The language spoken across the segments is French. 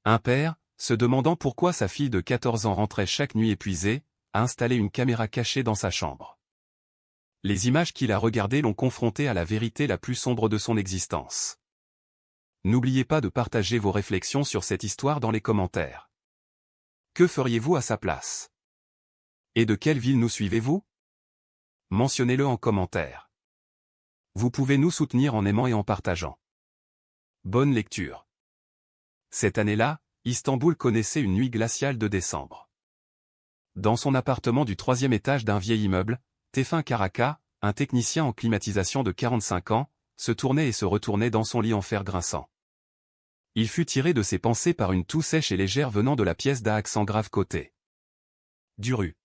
Un père, se demandant pourquoi sa fille de 14 ans rentrait chaque nuit épuisée, a installé une caméra cachée dans sa chambre. Les images qu'il a regardées l'ont confronté à la vérité la plus sombre de son existence. N'oubliez pas de partager vos réflexions sur cette histoire dans les commentaires. Que feriez-vous à sa place? Et de quelle ville nous suivez-vous? Mentionnez-le en commentaire. Vous pouvez nous soutenir en aimant et en partageant. Bonne lecture. Cette année-là, Istanbul connaissait une nuit glaciale de décembre. Dans son appartement du 3e étage d'un vieil immeuble, Tefin Karaka, un technicien en climatisation de 45 ans, se tournait et se retournait dans son lit en fer grinçant. Il fut tiré de ses pensées par une toux sèche et légère venant de la pièce d'un accent grave côté. Duru.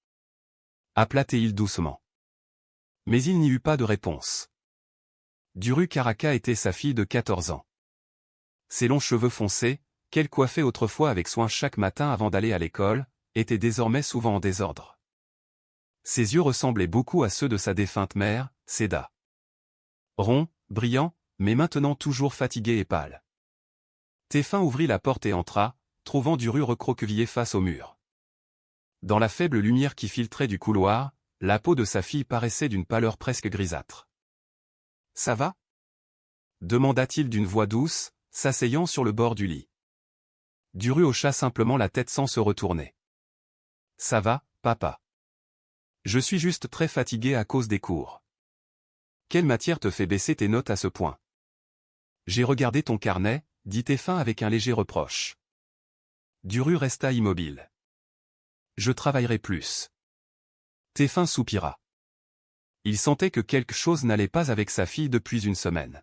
Appela-t-il doucement. Mais il n'y eut pas de réponse. Duru Karaka était sa fille de 14 ans. Ses longs cheveux foncés, qu'elle coiffait autrefois avec soin chaque matin avant d'aller à l'école, étaient désormais souvent en désordre. Ses yeux ressemblaient beaucoup à ceux de sa défunte mère, Seda. Ronds, brillants, mais maintenant toujours fatigué et pâle. Tefin ouvrit la porte et entra, trouvant Duru recroquevillé face au mur. Dans la faible lumière qui filtrait du couloir, la peau de sa fille paraissait d'une pâleur presque grisâtre. « Ça va » demanda-t-il d'une voix douce, s'asseyant sur le bord du lit. Duru hocha simplement la tête sans se retourner. « Ça va, papa. Je suis juste très fatigué à cause des cours. Quelle matière te fait baisser tes notes à ce point? J'ai regardé ton carnet, dit Tefin avec un léger reproche. Duru resta immobile. Je travaillerai plus. Tefin soupira. Il sentait que quelque chose n'allait pas avec sa fille depuis une semaine.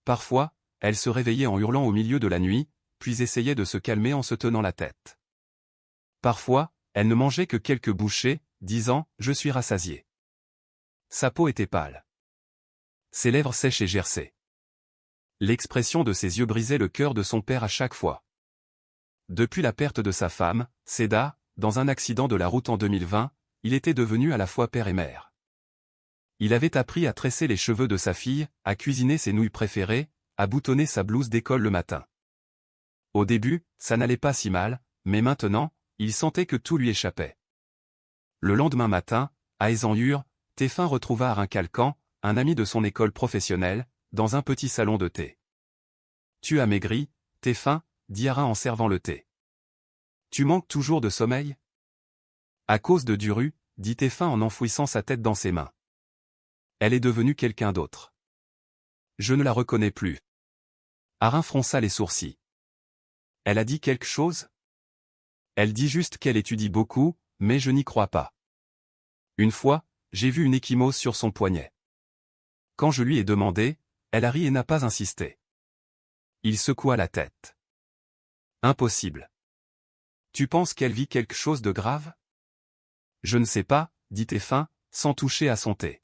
Parfois, elle se réveillait en hurlant au milieu de la nuit, puis essayait de se calmer en se tenant la tête. Parfois, elle ne mangeait que quelques bouchées, disant « Je suis rassasiée ». Sa peau était pâle. Ses lèvres sèches et gercées. L'expression de ses yeux brisait le cœur de son père à chaque fois. Depuis la perte de sa femme, Seda, dans un accident de la route en 2020, il était devenu à la fois père et mère. Il avait appris à tresser les cheveux de sa fille, à cuisiner ses nouilles préférées, à boutonner sa blouse d'école le matin. Au début, ça n'allait pas si mal, mais maintenant, il sentait que tout lui échappait. Le lendemain matin, à Esenhur, Tefin retrouva Arin Kalkan, un ami de son école professionnelle, dans un petit salon de thé. « Tu as maigri, Tefin » dit Arin en servant le thé. « Tu manques toujours de sommeil ?» À cause de Duru, dit Tefin en enfouissant sa tête dans ses mains. Elle est devenue quelqu'un d'autre. Je ne la reconnais plus. Arin fronça les sourcils. Elle a dit quelque chose? Elle dit juste qu'elle étudie beaucoup, mais je n'y crois pas. Une fois, j'ai vu une ecchymose sur son poignet. Quand je lui ai demandé, elle a ri et n'a pas insisté. Il secoua la tête. Impossible. Tu penses qu'elle vit quelque chose de grave? Je ne sais pas, dit Tefin, sans toucher à son thé.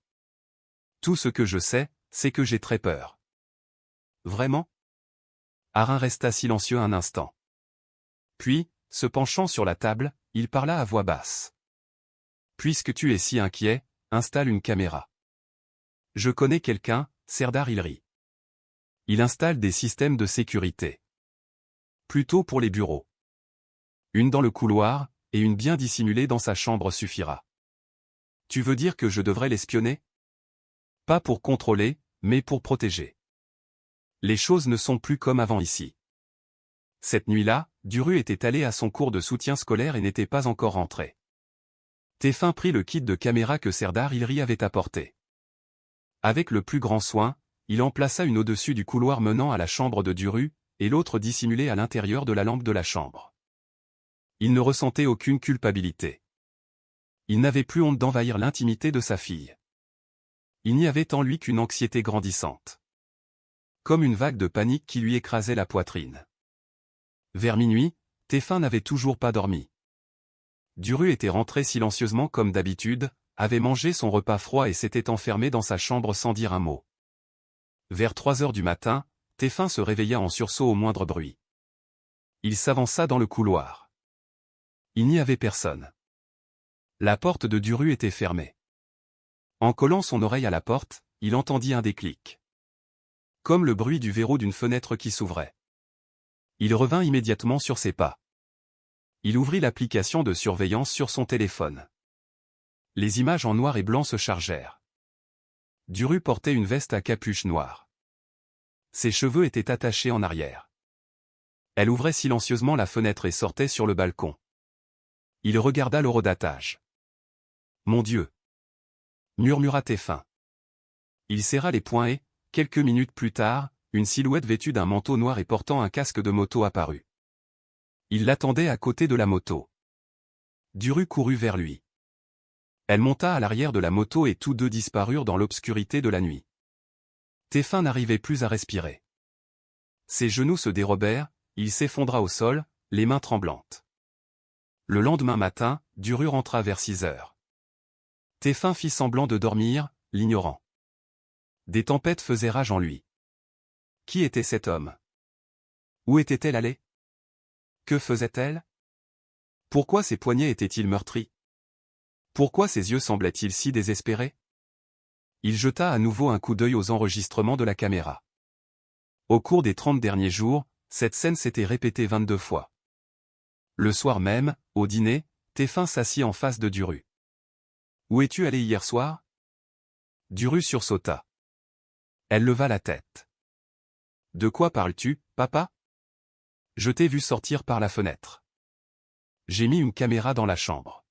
Tout ce que je sais, c'est que j'ai très peur. Vraiment? Arin resta silencieux un instant. Puis, se penchant sur la table, il parla à voix basse. Puisque tu es si inquiet, installe une caméra. Je connais quelqu'un, Serdar Ilri. Il installe des systèmes de sécurité. Plutôt pour les bureaux. Une dans le couloir, et une bien dissimulée dans sa chambre suffira. Tu veux dire que je devrais l'espionner? Pas pour contrôler, mais pour protéger. Les choses ne sont plus comme avant ici. Cette nuit-là, Duru était allé à son cours de soutien scolaire et n'était pas encore rentré. Tefin prit le kit de caméra que Serdar Ilri avait apporté. Avec le plus grand soin, il en plaça une au-dessus du couloir menant à la chambre de Duru, et l'autre dissimulée à l'intérieur de la lampe de la chambre. Il ne ressentait aucune culpabilité. Il n'avait plus honte d'envahir l'intimité de sa fille. Il n'y avait en lui qu'une anxiété grandissante. Comme une vague de panique qui lui écrasait la poitrine. Vers minuit, Tefin n'avait toujours pas dormi. Duru était rentré silencieusement comme d'habitude, avait mangé son repas froid et s'était enfermé dans sa chambre sans dire un mot. Vers 3 heures du matin, Tefin se réveilla en sursaut au moindre bruit. Il s'avança dans le couloir. Il n'y avait personne. La porte de Duru était fermée. En collant son oreille à la porte, il entendit un déclic. Comme le bruit du verrou d'une fenêtre qui s'ouvrait. Il revint immédiatement sur ses pas. Il ouvrit l'application de surveillance sur son téléphone. Les images en noir et blanc se chargèrent. Duru portait une veste à capuche noire. Ses cheveux étaient attachés en arrière. Elle ouvrait silencieusement la fenêtre et sortait sur le balcon. Il regarda l'horodatage. « Mon Dieu !» murmura TF1. Il serra les poings et, quelques minutes plus tard, une silhouette vêtue d'un manteau noir et portant un casque de moto apparut. Il l'attendait à côté de la moto. Duru courut vers lui. Elle monta à l'arrière de la moto et tous deux disparurent dans l'obscurité de la nuit. TF1 n'arrivait plus à respirer. Ses genoux se dérobèrent, il s'effondra au sol, les mains tremblantes. Le lendemain matin, Duru rentra vers 6 heures. TF1 fit semblant de dormir, l'ignorant. Des tempêtes faisaient rage en lui. Qui était cet homme? Où était-elle allée? Que faisait-elle? Pourquoi ses poignets étaient-ils meurtris? Pourquoi ses yeux semblaient-ils si désespérés? Il jeta à nouveau un coup d'œil aux enregistrements de la caméra. Au cours des 30 derniers jours, cette scène s'était répétée 22 fois. Le soir même, au dîner, TF1 s'assit en face de Duru. « Où es-tu allé hier soir ?» Duru sursauta. Elle leva la tête. « De quoi parles-tu, papa ? Je t'ai vu sortir par la fenêtre. J'ai mis une caméra dans la chambre. »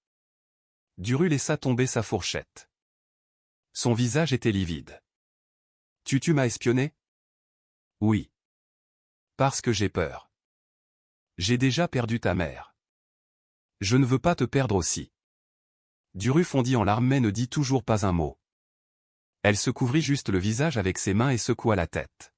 Duru laissa tomber sa fourchette. Son visage était livide. « Tu m'as espionné ? » Oui. Parce que j'ai peur. J'ai déjà perdu ta mère. Je ne veux pas te perdre aussi. Duru fondit en larmes mais ne dit toujours pas un mot. Elle se couvrit juste le visage avec ses mains et secoua la tête.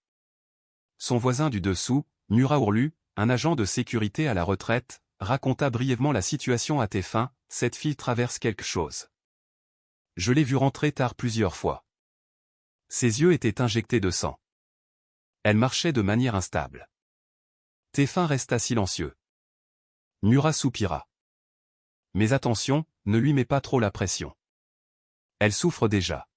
Son voisin du dessous, Murat Ourlu, un agent de sécurité à la retraite, raconta brièvement la situation à TF1, cette fille traverse quelque chose. Je l'ai vue rentrer tard plusieurs fois. Ses yeux étaient injectés de sang. Elle marchait de manière instable. TF1 resta silencieux. Murat soupira. Mais attention, ne lui mets pas trop la pression. Elle souffre déjà.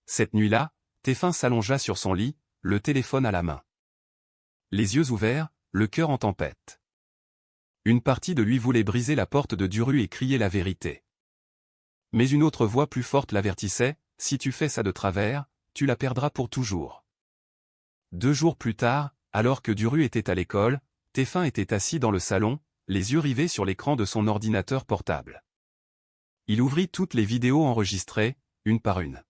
Cette nuit-là, TF1 s'allongea sur son lit, le téléphone à la main. Les yeux ouverts, le cœur en tempête. Une partie de lui voulait briser la porte de Duru et crier la vérité. Mais une autre voix plus forte l'avertissait, si tu fais ça de travers, tu la perdras pour toujours. 2 jours plus tard, alors que Duru était à l'école, TF1 était assis dans le salon, les yeux rivés sur l'écran de son ordinateur portable. Il ouvrit toutes les vidéos enregistrées, une par une.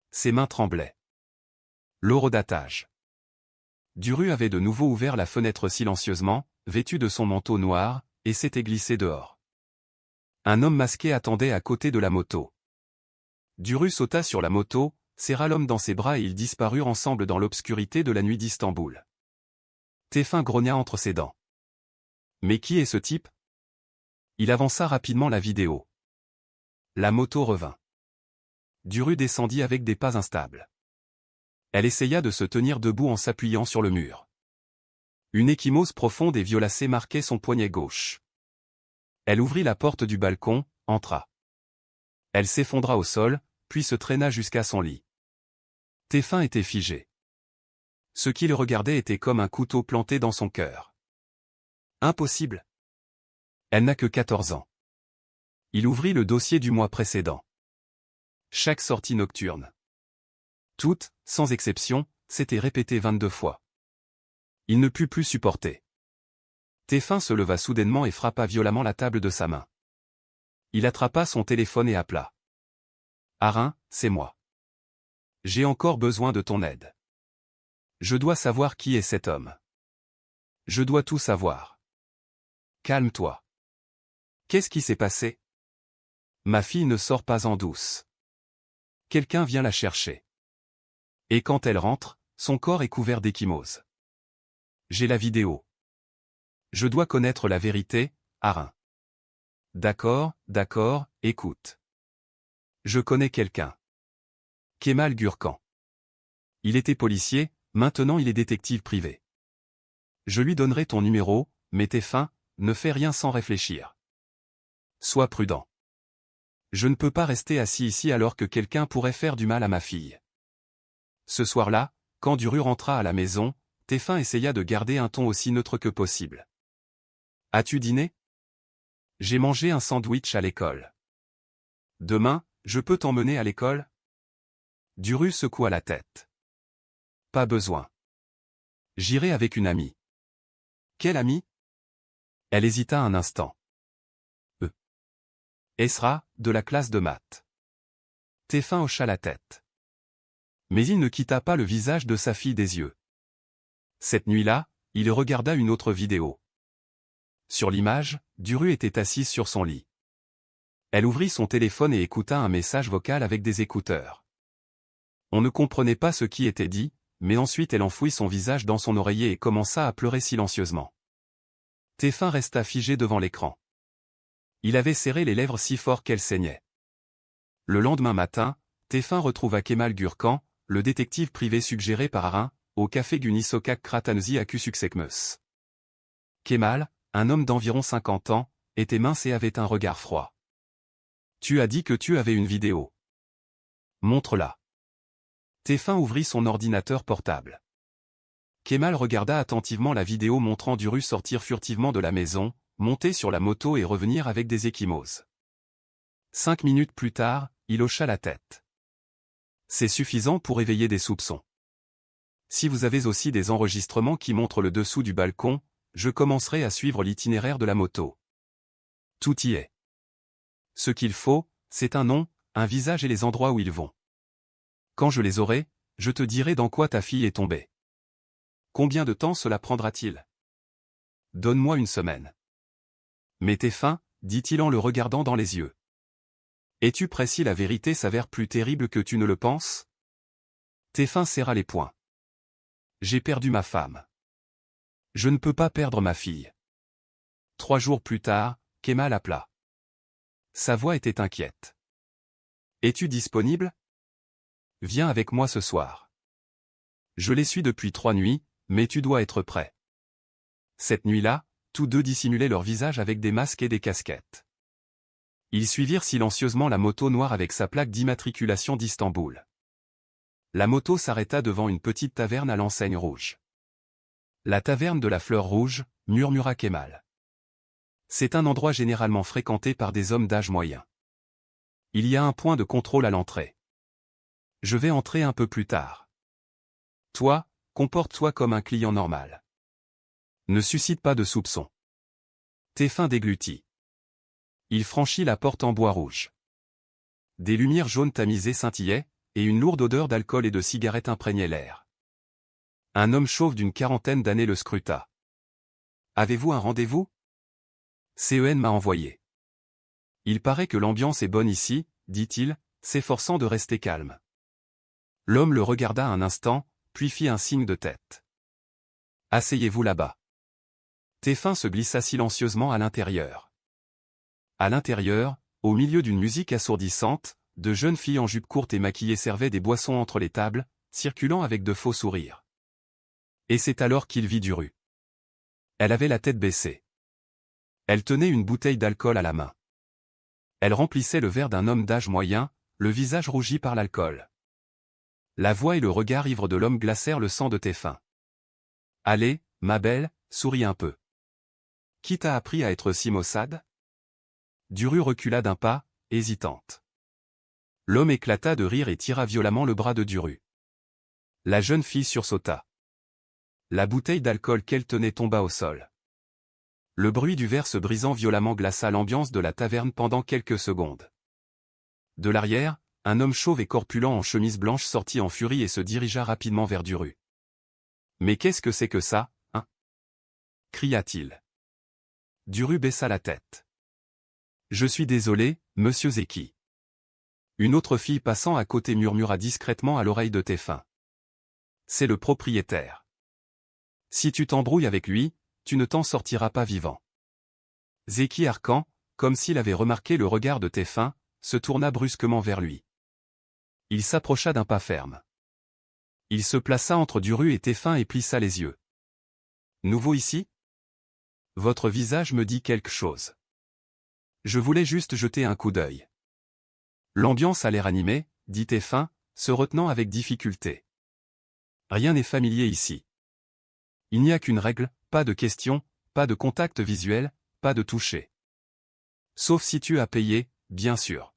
Ses mains tremblaient. L'horodatage. Duru avait de nouveau ouvert la fenêtre silencieusement, vêtu de son manteau noir, et s'était glissé dehors. Un homme masqué attendait à côté de la moto. Duru sauta sur la moto, serra l'homme dans ses bras et ils disparurent ensemble dans l'obscurité de la nuit d'Istanbul. TF1 grogna entre ses dents. Mais qui est ce type? Il avança rapidement la vidéo. La moto revint. Duru descendit avec des pas instables. Elle essaya de se tenir debout en s'appuyant sur le mur. Une ecchymose profonde et violacée marquait son poignet gauche. Elle ouvrit la porte du balcon, entra. Elle s'effondra au sol, puis se traîna jusqu'à son lit. TF1 était figé. Ce qu'il regardait était comme un couteau planté dans son cœur. Impossible. Elle n'a que 14 ans. Il ouvrit le dossier du mois précédent. Chaque sortie nocturne. Toutes, sans exception, s'étaient répétées 22 fois. Il ne put plus supporter. TF1 se leva soudainement et frappa violemment la table de sa main. Il attrapa son téléphone et appela. « Arin, c'est moi. J'ai encore besoin de ton aide. Je dois savoir qui est cet homme. Je dois tout savoir. Calme-toi. Qu'est-ce qui s'est passé? Ma fille ne sort pas en douce. Quelqu'un vient la chercher. Et quand elle rentre, son corps est couvert d'ecchymose. J'ai la vidéo. Je dois connaître la vérité, Arin. D'accord, écoute. Je connais quelqu'un. Kemal Gürkan. Il était policier, maintenant il est détective privé. Je lui donnerai ton numéro, mais TF1, ne fais rien sans réfléchir. Sois prudent. Je ne peux pas rester assis ici alors que quelqu'un pourrait faire du mal à ma fille. Ce soir-là, quand Duru rentra à la maison, Téphin essaya de garder un ton aussi neutre que possible. As-tu dîné? J'ai mangé un sandwich à l'école. Demain, je peux t'emmener à l'école? Duru secoua la tête. Pas besoin. J'irai avec une amie. Quelle amie? Elle hésita un instant. Esra, de la classe de maths. Téphin hocha la tête. Mais il ne quitta pas le visage de sa fille des yeux. Cette nuit-là, il regarda une autre vidéo. Sur l'image, Duru était assise sur son lit. Elle ouvrit son téléphone et écouta un message vocal avec des écouteurs. On ne comprenait pas ce qui était dit, mais ensuite elle enfouit son visage dans son oreiller et commença à pleurer silencieusement. Téphin resta figé devant l'écran. Il avait serré les lèvres si fort qu'elles saignaient. Le lendemain matin, Téphin retrouva Kemal Gürkan, le détective privé suggéré par Arin, au café Gunisokak Kratanzi à Küçüksekmez. Kemal, un homme d'environ 50 ans, était mince et avait un regard froid. Tu as dit que tu avais une vidéo. Montre-la. Téphin ouvrit son ordinateur portable. Kemal regarda attentivement la vidéo montrant Duru sortir furtivement de la maison, monter sur la moto et revenir avec des ecchymoses. 5 minutes plus tard, il hocha la tête. C'est suffisant pour éveiller des soupçons. Si vous avez aussi des enregistrements qui montrent le dessous du balcon, je commencerai à suivre l'itinéraire de la moto. Tout y est. Ce qu'il faut, c'est un nom, un visage et les endroits où ils vont. Quand je les aurai, je te dirai dans quoi ta fille est tombée. Combien de temps cela prendra-t-il? Donne-moi une semaine. Mais Téphin, dit-il en le regardant dans les yeux. Es-tu prêt si la vérité s'avère plus terrible que tu ne le penses? Téphin serra les poings. J'ai perdu ma femme. Je ne peux pas perdre ma fille. 3 jours plus tard, Kemal appela. Sa voix était inquiète. Es-tu disponible? Viens avec moi ce soir. Je les suis depuis 3 nuits, mais tu dois être prêt. Cette nuit-là, tous deux dissimulaient leur visage avec des masques et des casquettes. Ils suivirent silencieusement la moto noire avec sa plaque d'immatriculation d'Istanbul. La moto s'arrêta devant une petite taverne à l'enseigne rouge. La taverne de la fleur rouge, murmura Kemal. C'est un endroit généralement fréquenté par des hommes d'âge moyen. Il y a un point de contrôle à l'entrée. Je vais entrer un peu plus tard. Toi, comporte-toi comme un client normal. Ne suscite pas de soupçons. Téphin déglutit. Il franchit la porte en bois rouge. Des lumières jaunes tamisées scintillaient, et une lourde odeur d'alcool et de cigarette imprégnait l'air. Un homme chauve d'une 40aine d'années le scruta. Avez-vous un rendez-vous? CEN m'a envoyé. Il paraît que l'ambiance est bonne ici, dit-il, s'efforçant de rester calme. L'homme le regarda un instant, puis fit un signe de tête. Asseyez-vous là-bas. Téphin se glissa silencieusement à l'intérieur. À l'intérieur, au milieu d'une musique assourdissante, de jeunes filles en jupe courte et maquillées servaient des boissons entre les tables, circulant avec de faux sourires. Et c'est alors qu'il vit Duru. Elle avait la tête baissée. Elle tenait une bouteille d'alcool à la main. Elle remplissait le verre d'un homme d'âge moyen, le visage rougi par l'alcool. La voix et le regard ivres de l'homme glacèrent le sang de Téphin. Allez, ma belle, souris un peu. Qui t'a appris à être si maussade? Duru recula d'un pas, hésitante. L'homme éclata de rire et tira violemment le bras de Duru. La jeune fille sursauta. La bouteille d'alcool qu'elle tenait tomba au sol. Le bruit du verre se brisant violemment glaça l'ambiance de la taverne pendant quelques secondes. De l'arrière, un homme chauve et corpulent en chemise blanche sortit en furie et se dirigea rapidement vers Duru. « Mais qu'est-ce que c'est que ça, hein » cria-t-il. Duru baissa la tête. « Je suis désolé, monsieur Zeki. » Une autre fille passant à côté murmura discrètement à l'oreille de Téphin. « C'est le propriétaire. Si tu t'embrouilles avec lui, tu ne t'en sortiras pas vivant. » Zeki Arkan, comme s'il avait remarqué le regard de Téphin, se tourna brusquement vers lui. Il s'approcha d'un pas ferme. Il se plaça entre Duru et Téphin et plissa les yeux. « Nouveau ici? Votre visage me dit quelque chose. Je voulais juste jeter un coup d'œil. » L'ambiance a l'air animée, dit Téphin, se retenant avec difficulté. Rien n'est familier ici. Il n'y a qu'une règle, pas de questions, pas de contact visuel, pas de toucher. Sauf si tu as payé, bien sûr.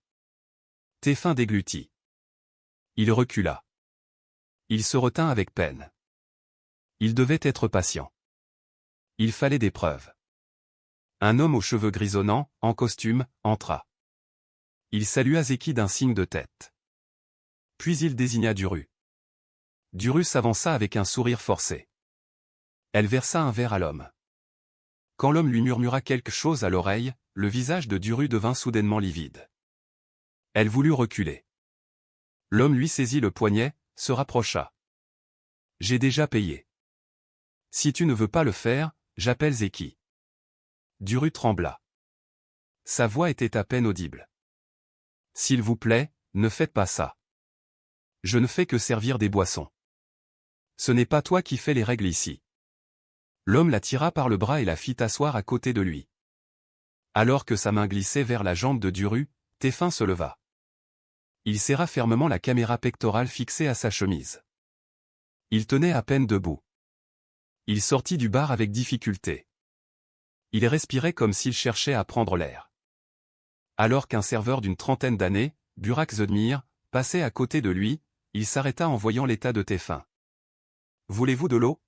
Téfin déglutit. Il recula. Il se retint avec peine. Il devait être patient. Il fallait des preuves. Un homme aux cheveux grisonnants, en costume, entra. Il salua Zeki d'un signe de tête. Puis il désigna Duru. Duru s'avança avec un sourire forcé. Elle versa un verre à l'homme. Quand l'homme lui murmura quelque chose à l'oreille, le visage de Duru devint soudainement livide. Elle voulut reculer. L'homme lui saisit le poignet, se rapprocha. « J'ai déjà payé. Si tu ne veux pas le faire, j'appelle Zeki. » Duru trembla. Sa voix était à peine audible. « S'il vous plaît, ne faites pas ça. Je ne fais que servir des boissons. Ce n'est pas toi qui fais les règles ici. » L'homme la tira par le bras et la fit asseoir à côté de lui. Alors que sa main glissait vers la jambe de Duru, Téfin se leva. Il serra fermement la caméra pectorale fixée à sa chemise. Il tenait à peine debout. Il sortit du bar avec difficulté. Il respirait comme s'il cherchait à prendre l'air. Alors qu'un serveur d'une trentaine d'années, Burak Zedmir, passait à côté de lui, il s'arrêta en voyant l'état de Téfin. « Voulez-vous de l'eau »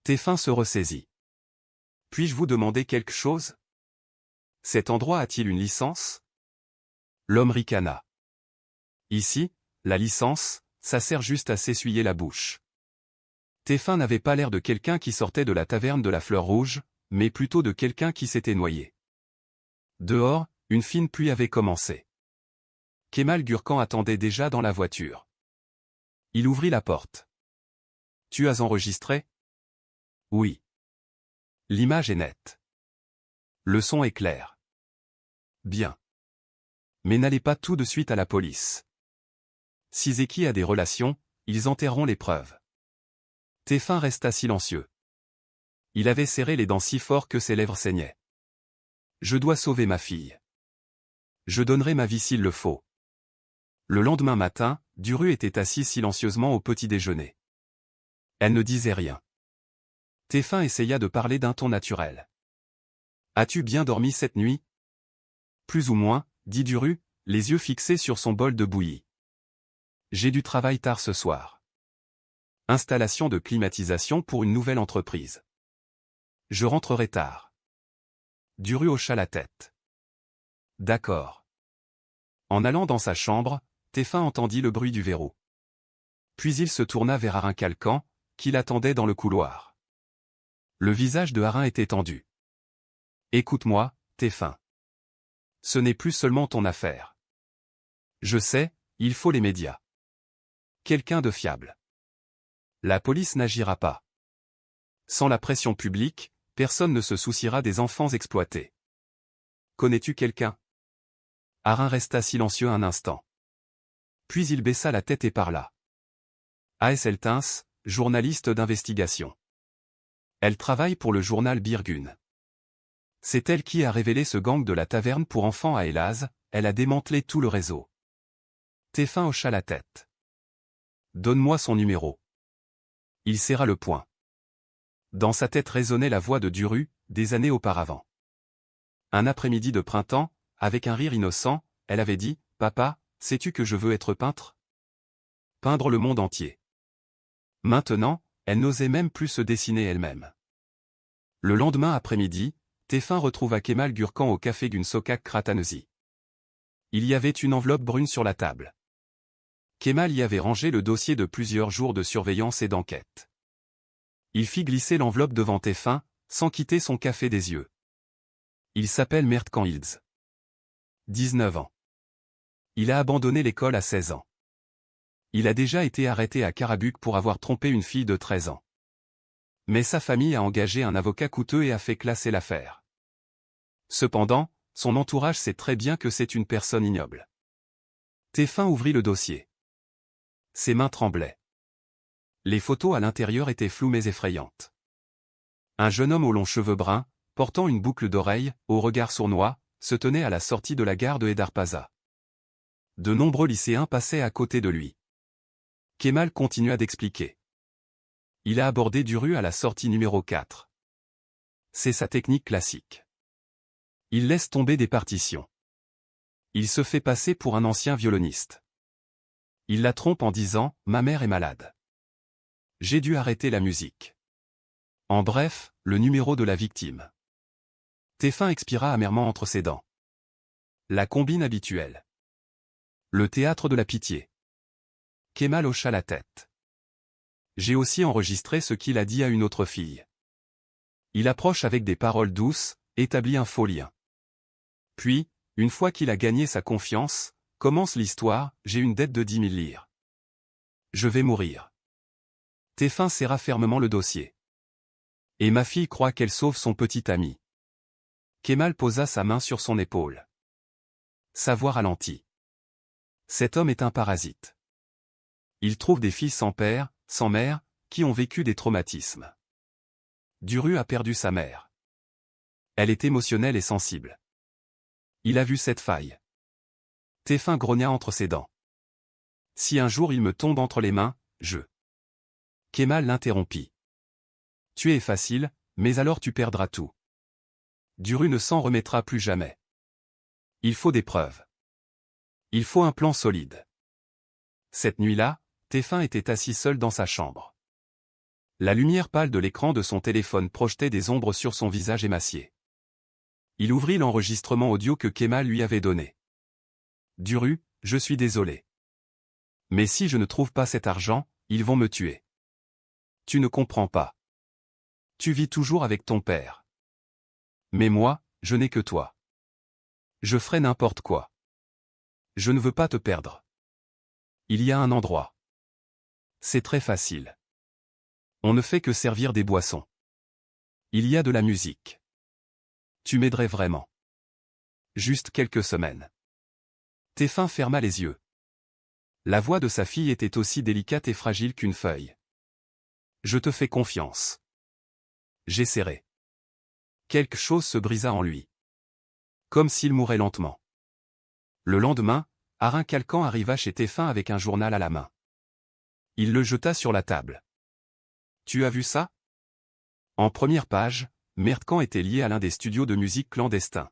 Téfin se ressaisit. « Puis-je vous demander quelque chose ? Cet endroit a-t-il une licence » L'homme ricana. « Ici, la licence, ça sert juste à s'essuyer la bouche. » Téfin n'avait pas l'air de quelqu'un qui sortait de la taverne de la Fleur Rouge, mais plutôt de quelqu'un qui s'était noyé. Dehors, une fine pluie avait commencé. Kemal Gurkan attendait déjà dans la voiture. Il ouvrit la porte. « Tu as enregistré » ? « Oui. » « L'image est nette. » « Le son est clair. » « Bien. » « Mais n'allez pas tout de suite à la police. Si Zeki a des relations, ils enterreront les preuves. » Téfin resta silencieux. Il avait serré les dents si fort que ses lèvres saignaient. « Je dois sauver ma fille. Je donnerai ma vie s'il le faut. » Le lendemain matin, Duru était assise silencieusement au petit-déjeuner. Elle ne disait rien. Téfin essaya de parler d'un ton naturel. « As-tu bien dormi cette nuit ?»« Plus ou moins, » dit Duru, les yeux fixés sur son bol de bouillie. « J'ai du travail tard ce soir. Installation de climatisation pour une nouvelle entreprise. Je rentrerai tard. » Duru hocha la tête. « D'accord. » En allant dans sa chambre, Téfin entendit le bruit du verrou. Puis il se tourna vers Arin Kalkan, qui l'attendait dans le couloir. Le visage de Arin était tendu. « Écoute-moi, Téfin. Ce n'est plus seulement ton affaire. Je sais, il faut les médias. Quelqu'un de fiable. La police n'agira pas. Sans la pression publique, personne ne se souciera des enfants exploités. Connais-tu quelqu'un » Arin resta silencieux un instant. Puis il baissa la tête et parla. « A.S. Eltins, journaliste d'investigation. Elle travaille pour le journal Birgun. C'est elle qui a révélé ce gang de la taverne pour enfants à Elaz, elle a démantelé tout le réseau. » Téfin hocha la tête. « Donne-moi son numéro. » Il serra le poing. Dans sa tête résonnait la voix de Duru, des années auparavant. Un après-midi de printemps, avec un rire innocent, elle avait dit « Papa, sais-tu que je veux être peintre ? Peindre le monde entier. » Maintenant, elle n'osait même plus se dessiner elle-même. Le lendemain après-midi, Téfin retrouva Kemal Gurkan au café Gunsokak Kratanesi. Il y avait une enveloppe brune sur la table. Kemal y avait rangé le dossier de plusieurs jours de surveillance et d'enquête. Il fit glisser l'enveloppe devant Téfin, sans quitter son café des yeux. Il s'appelle Mertkan Hilds. 19 ans. Il a abandonné l'école à 16 ans. Il a déjà été arrêté à Karabukh pour avoir trompé une fille de 13 ans. Mais sa famille a engagé un avocat coûteux et a fait classer l'affaire. Cependant, son entourage sait très bien que c'est une personne ignoble. Téfin ouvrit le dossier. Ses mains tremblaient. Les photos à l'intérieur étaient floues mais effrayantes. Un jeune homme aux longs cheveux bruns, portant une boucle d'oreille, au regard sournois, se tenait à la sortie de la gare de Hedarpaza. De nombreux lycéens passaient à côté de lui. Kemal continua d'expliquer. Il a abordé Duru à la sortie numéro 4. C'est sa technique classique. Il laisse tomber des partitions. Il se fait passer pour un ancien violoniste. Il la trompe en disant « Ma mère est malade. J'ai dû arrêter la musique ». En bref, le numéro de la victime. TF1 expira amèrement entre ses dents. La combine habituelle. Le théâtre de la pitié. Kemal hocha la tête. J'ai aussi enregistré ce qu'il a dit à une autre fille. Il approche avec des paroles douces, établit un faux lien. Puis, une fois qu'il a gagné sa confiance, commence l'histoire, j'ai une dette de 10 000 lire. Je vais mourir. TF1 serra fermement le dossier. Et ma fille croit qu'elle sauve son petit ami. Kemal posa sa main sur son épaule. Sa voix ralentit. Cet homme est un parasite. Il trouve des filles sans père, sans mère, qui ont vécu des traumatismes. Duru a perdu sa mère. Elle est émotionnelle et sensible. Il a vu cette faille. TF1 grogna entre ses dents. Si un jour il me tombe entre les mains, je... Kemal l'interrompit. Tu es facile, mais alors tu perdras tout. Duru ne s'en remettra plus jamais. Il faut des preuves. Il faut un plan solide. Cette nuit-là, TF1 était assis seul dans sa chambre. La lumière pâle de l'écran de son téléphone projetait des ombres sur son visage émacié. Il ouvrit l'enregistrement audio que Kemal lui avait donné. Duru, je suis désolé. Mais si je ne trouve pas cet argent, ils vont me tuer. Tu ne comprends pas. Tu vis toujours avec ton père. Mais moi, je n'ai que toi. Je ferai n'importe quoi. Je ne veux pas te perdre. Il y a un endroit. C'est très facile. On ne fait que servir des boissons. Il y a de la musique. Tu m'aiderais vraiment. Juste quelques semaines. TF1 ferma les yeux. La voix de sa fille était aussi délicate et fragile qu'une feuille. Je te fais confiance. J'essaierai. Quelque chose se brisa en lui. Comme s'il mourait lentement. Le lendemain, Arin Calcan arriva chez TF1 avec un journal à la main. Il le jeta sur la table. Tu as vu ça? En première page, Merdkan était lié à l'un des studios de musique clandestins.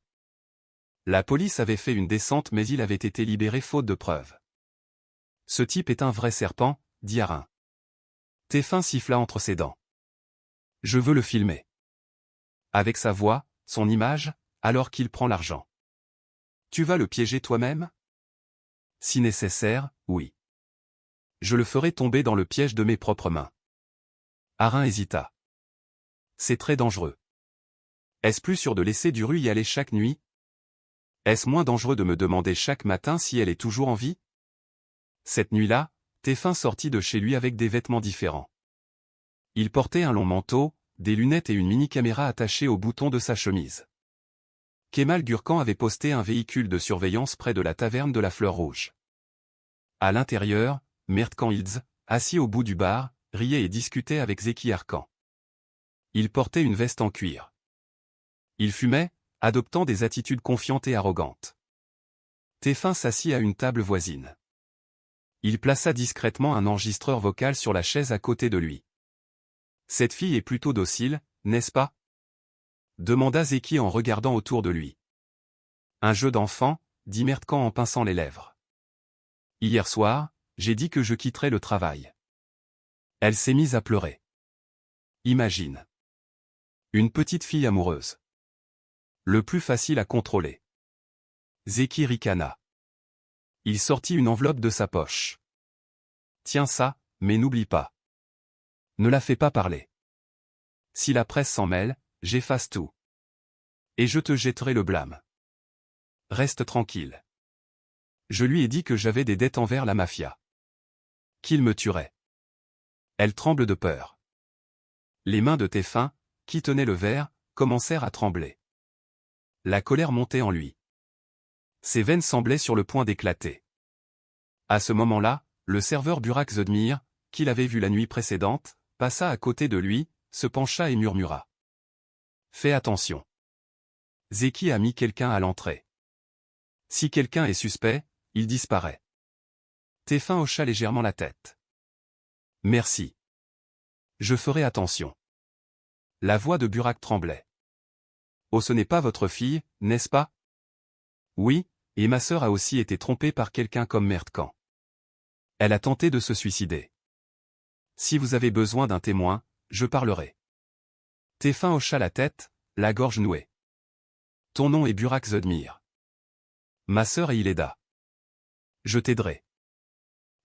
La police avait fait une descente mais il avait été libéré faute de preuves. Ce type est un vrai serpent, dit Arin. TF1 siffla entre ses dents. Je veux le filmer. Avec sa voix, son image, alors qu'il prend l'argent. Tu vas le piéger toi-même? Si nécessaire, oui. Je le ferai tomber dans le piège de mes propres mains. Arin hésita. C'est très dangereux. Est-ce plus sûr de laisser Duru y aller chaque nuit? Est-ce moins dangereux de me demander chaque matin si elle est toujours en vie? Cette nuit-là, TF1 sortit de chez lui avec des vêtements différents. Il portait un long manteau, des lunettes et une mini-caméra attachée au bouton de sa chemise. Kemal Gürkan avait posté un véhicule de surveillance près de la taverne de la Fleur Rouge. À l'intérieur, Merdkan Hills, assis au bout du bar, riait et discutait avec Zeki Arkan. Il portait une veste en cuir. Il fumait, adoptant des attitudes confiantes et arrogantes. TF1 s'assit à une table voisine. Il plaça discrètement un enregistreur vocal sur la chaise à côté de lui. Cette fille est plutôt docile, n'est-ce pas? Demanda Zeki en regardant autour de lui. Un jeu d'enfant, dit Merdkan en pinçant les lèvres. Hier soir, j'ai dit que je quitterais le travail. Elle s'est mise à pleurer. Imagine. Une petite fille amoureuse. Le plus facile à contrôler. Zeki ricana. Il sortit une enveloppe de sa poche. Tiens ça, mais n'oublie pas. Ne la fais pas parler. Si la presse s'en mêle, j'efface tout. Et je te jetterai le blâme. Reste tranquille. Je lui ai dit que j'avais des dettes envers la mafia. Qu'il me tuerait. Elle tremble de peur. Les mains de TF1, qui tenaient le verre, commencèrent à trembler. La colère montait en lui. Ses veines semblaient sur le point d'éclater. À ce moment-là, le serveur Burak Zedmir, qu'il avait vu la nuit précédente, passa à côté de lui, se pencha et murmura. Fais attention. Zeki a mis quelqu'un à l'entrée. Si quelqu'un est suspect, il disparaît. TF1 hocha légèrement la tête. Merci. Je ferai attention. La voix de Burak tremblait. Oh, ce n'est pas votre fille, n'est-ce pas? Oui, et ma sœur a aussi été trompée par quelqu'un comme Mertcan. Elle a tenté de se suicider. Si vous avez besoin d'un témoin, je parlerai. Tefin hocha la tête, la gorge nouée. Ton nom est Burak Zedmir. Ma sœur est Ileda. Je t'aiderai.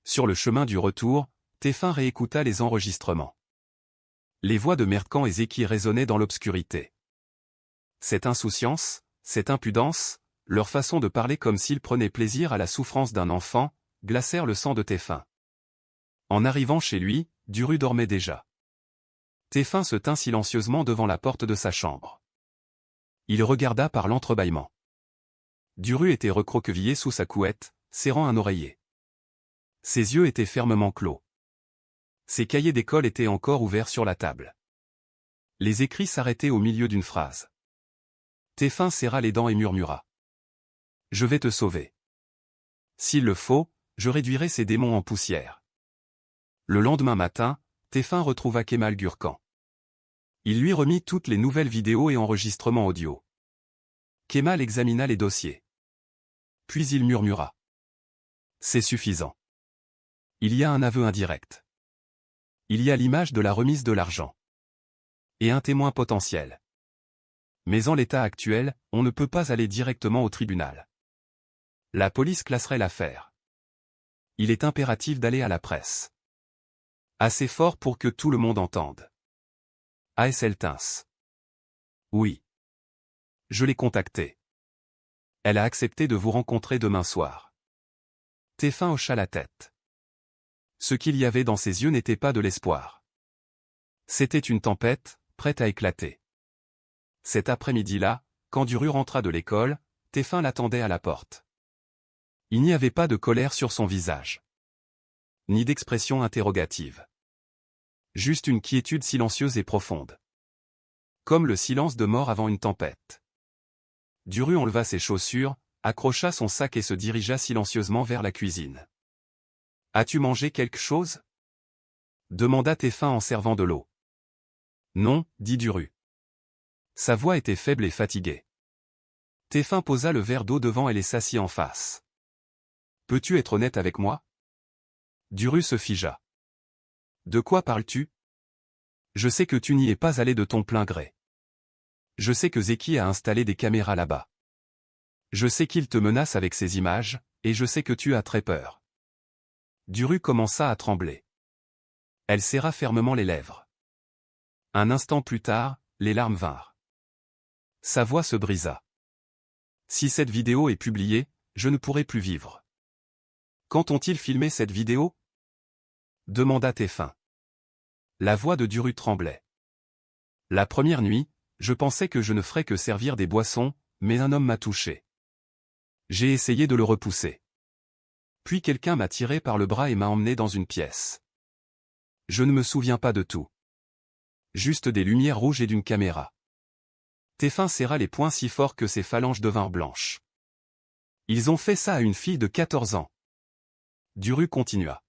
Sur le chemin du retour, Tefin réécouta les enregistrements. Les voix de Mertcan et Zeki résonnaient dans l'obscurité. Cette insouciance, cette impudence, leur façon de parler comme s'ils prenaient plaisir à la souffrance d'un enfant, glacèrent le sang de Tefin. En arrivant chez lui, Duru dormait déjà. Tefin se tint silencieusement devant la porte de sa chambre. Il regarda par l'entrebâillement. Duru était recroquevillé sous sa couette, serrant un oreiller. Ses yeux étaient fermement clos. Ses cahiers d'école étaient encore ouverts sur la table. Les écrits s'arrêtaient au milieu d'une phrase. Tefin serra les dents et murmura. « Je vais te sauver. S'il le faut, je réduirai ces démons en poussière. » Le lendemain matin, Tefin retrouva Kemal Gurkan. Il lui remit toutes les nouvelles vidéos et enregistrements audio. Kemal examina les dossiers. Puis il murmura. « C'est suffisant. Il y a un aveu indirect. Il y a l'image de la remise de l'argent. Et un témoin potentiel. Mais en l'état actuel, on ne peut pas aller directement au tribunal. La police classerait l'affaire. Il est impératif d'aller à la presse. Assez fort pour que tout le monde entende. ASL Tins. Oui. Je l'ai contactée. Elle a accepté de vous rencontrer demain soir. Tefin hocha la tête. Ce qu'il y avait dans ses yeux n'était pas de l'espoir. C'était une tempête, prête à éclater. Cet après-midi-là, quand Duru rentra de l'école, Tefin l'attendait à la porte. Il n'y avait pas de colère sur son visage. Ni d'expression interrogative. Juste une quiétude silencieuse et profonde. Comme le silence de mort avant une tempête. Duru enleva ses chaussures, accrocha son sac et se dirigea silencieusement vers la cuisine. « As-tu mangé quelque chose ?» demanda Tefin en servant de l'eau. « Non, » dit Duru. Sa voix était faible et fatiguée. Tefin posa le verre d'eau devant elle et s'assit en face. « Peux-tu être honnête avec moi ?» Duru se figea. « De quoi parles-tu ? Je sais que tu n'y es pas allé de ton plein gré. Je sais que Zeki a installé des caméras là-bas. Je sais qu'il te menace avec ces images, et je sais que tu as très peur. » Duru commença à trembler. Elle serra fermement les lèvres. Un instant plus tard, les larmes vinrent. Sa voix se brisa. Si cette vidéo est publiée, je ne pourrai plus vivre. Quand ont-ils filmé cette vidéo ? Demanda Tefin. La voix de Duru tremblait. La première nuit, je pensais que je ne ferais que servir des boissons, mais un homme m'a touché. J'ai essayé de le repousser. Puis quelqu'un m'a tiré par le bras et m'a emmené dans une pièce. Je ne me souviens pas de tout. Juste des lumières rouges et d'une caméra. Tefin serra les poings si fort que ses phalanges devinrent blanches. Ils ont fait ça à une fille de 14 ans. Duru continua.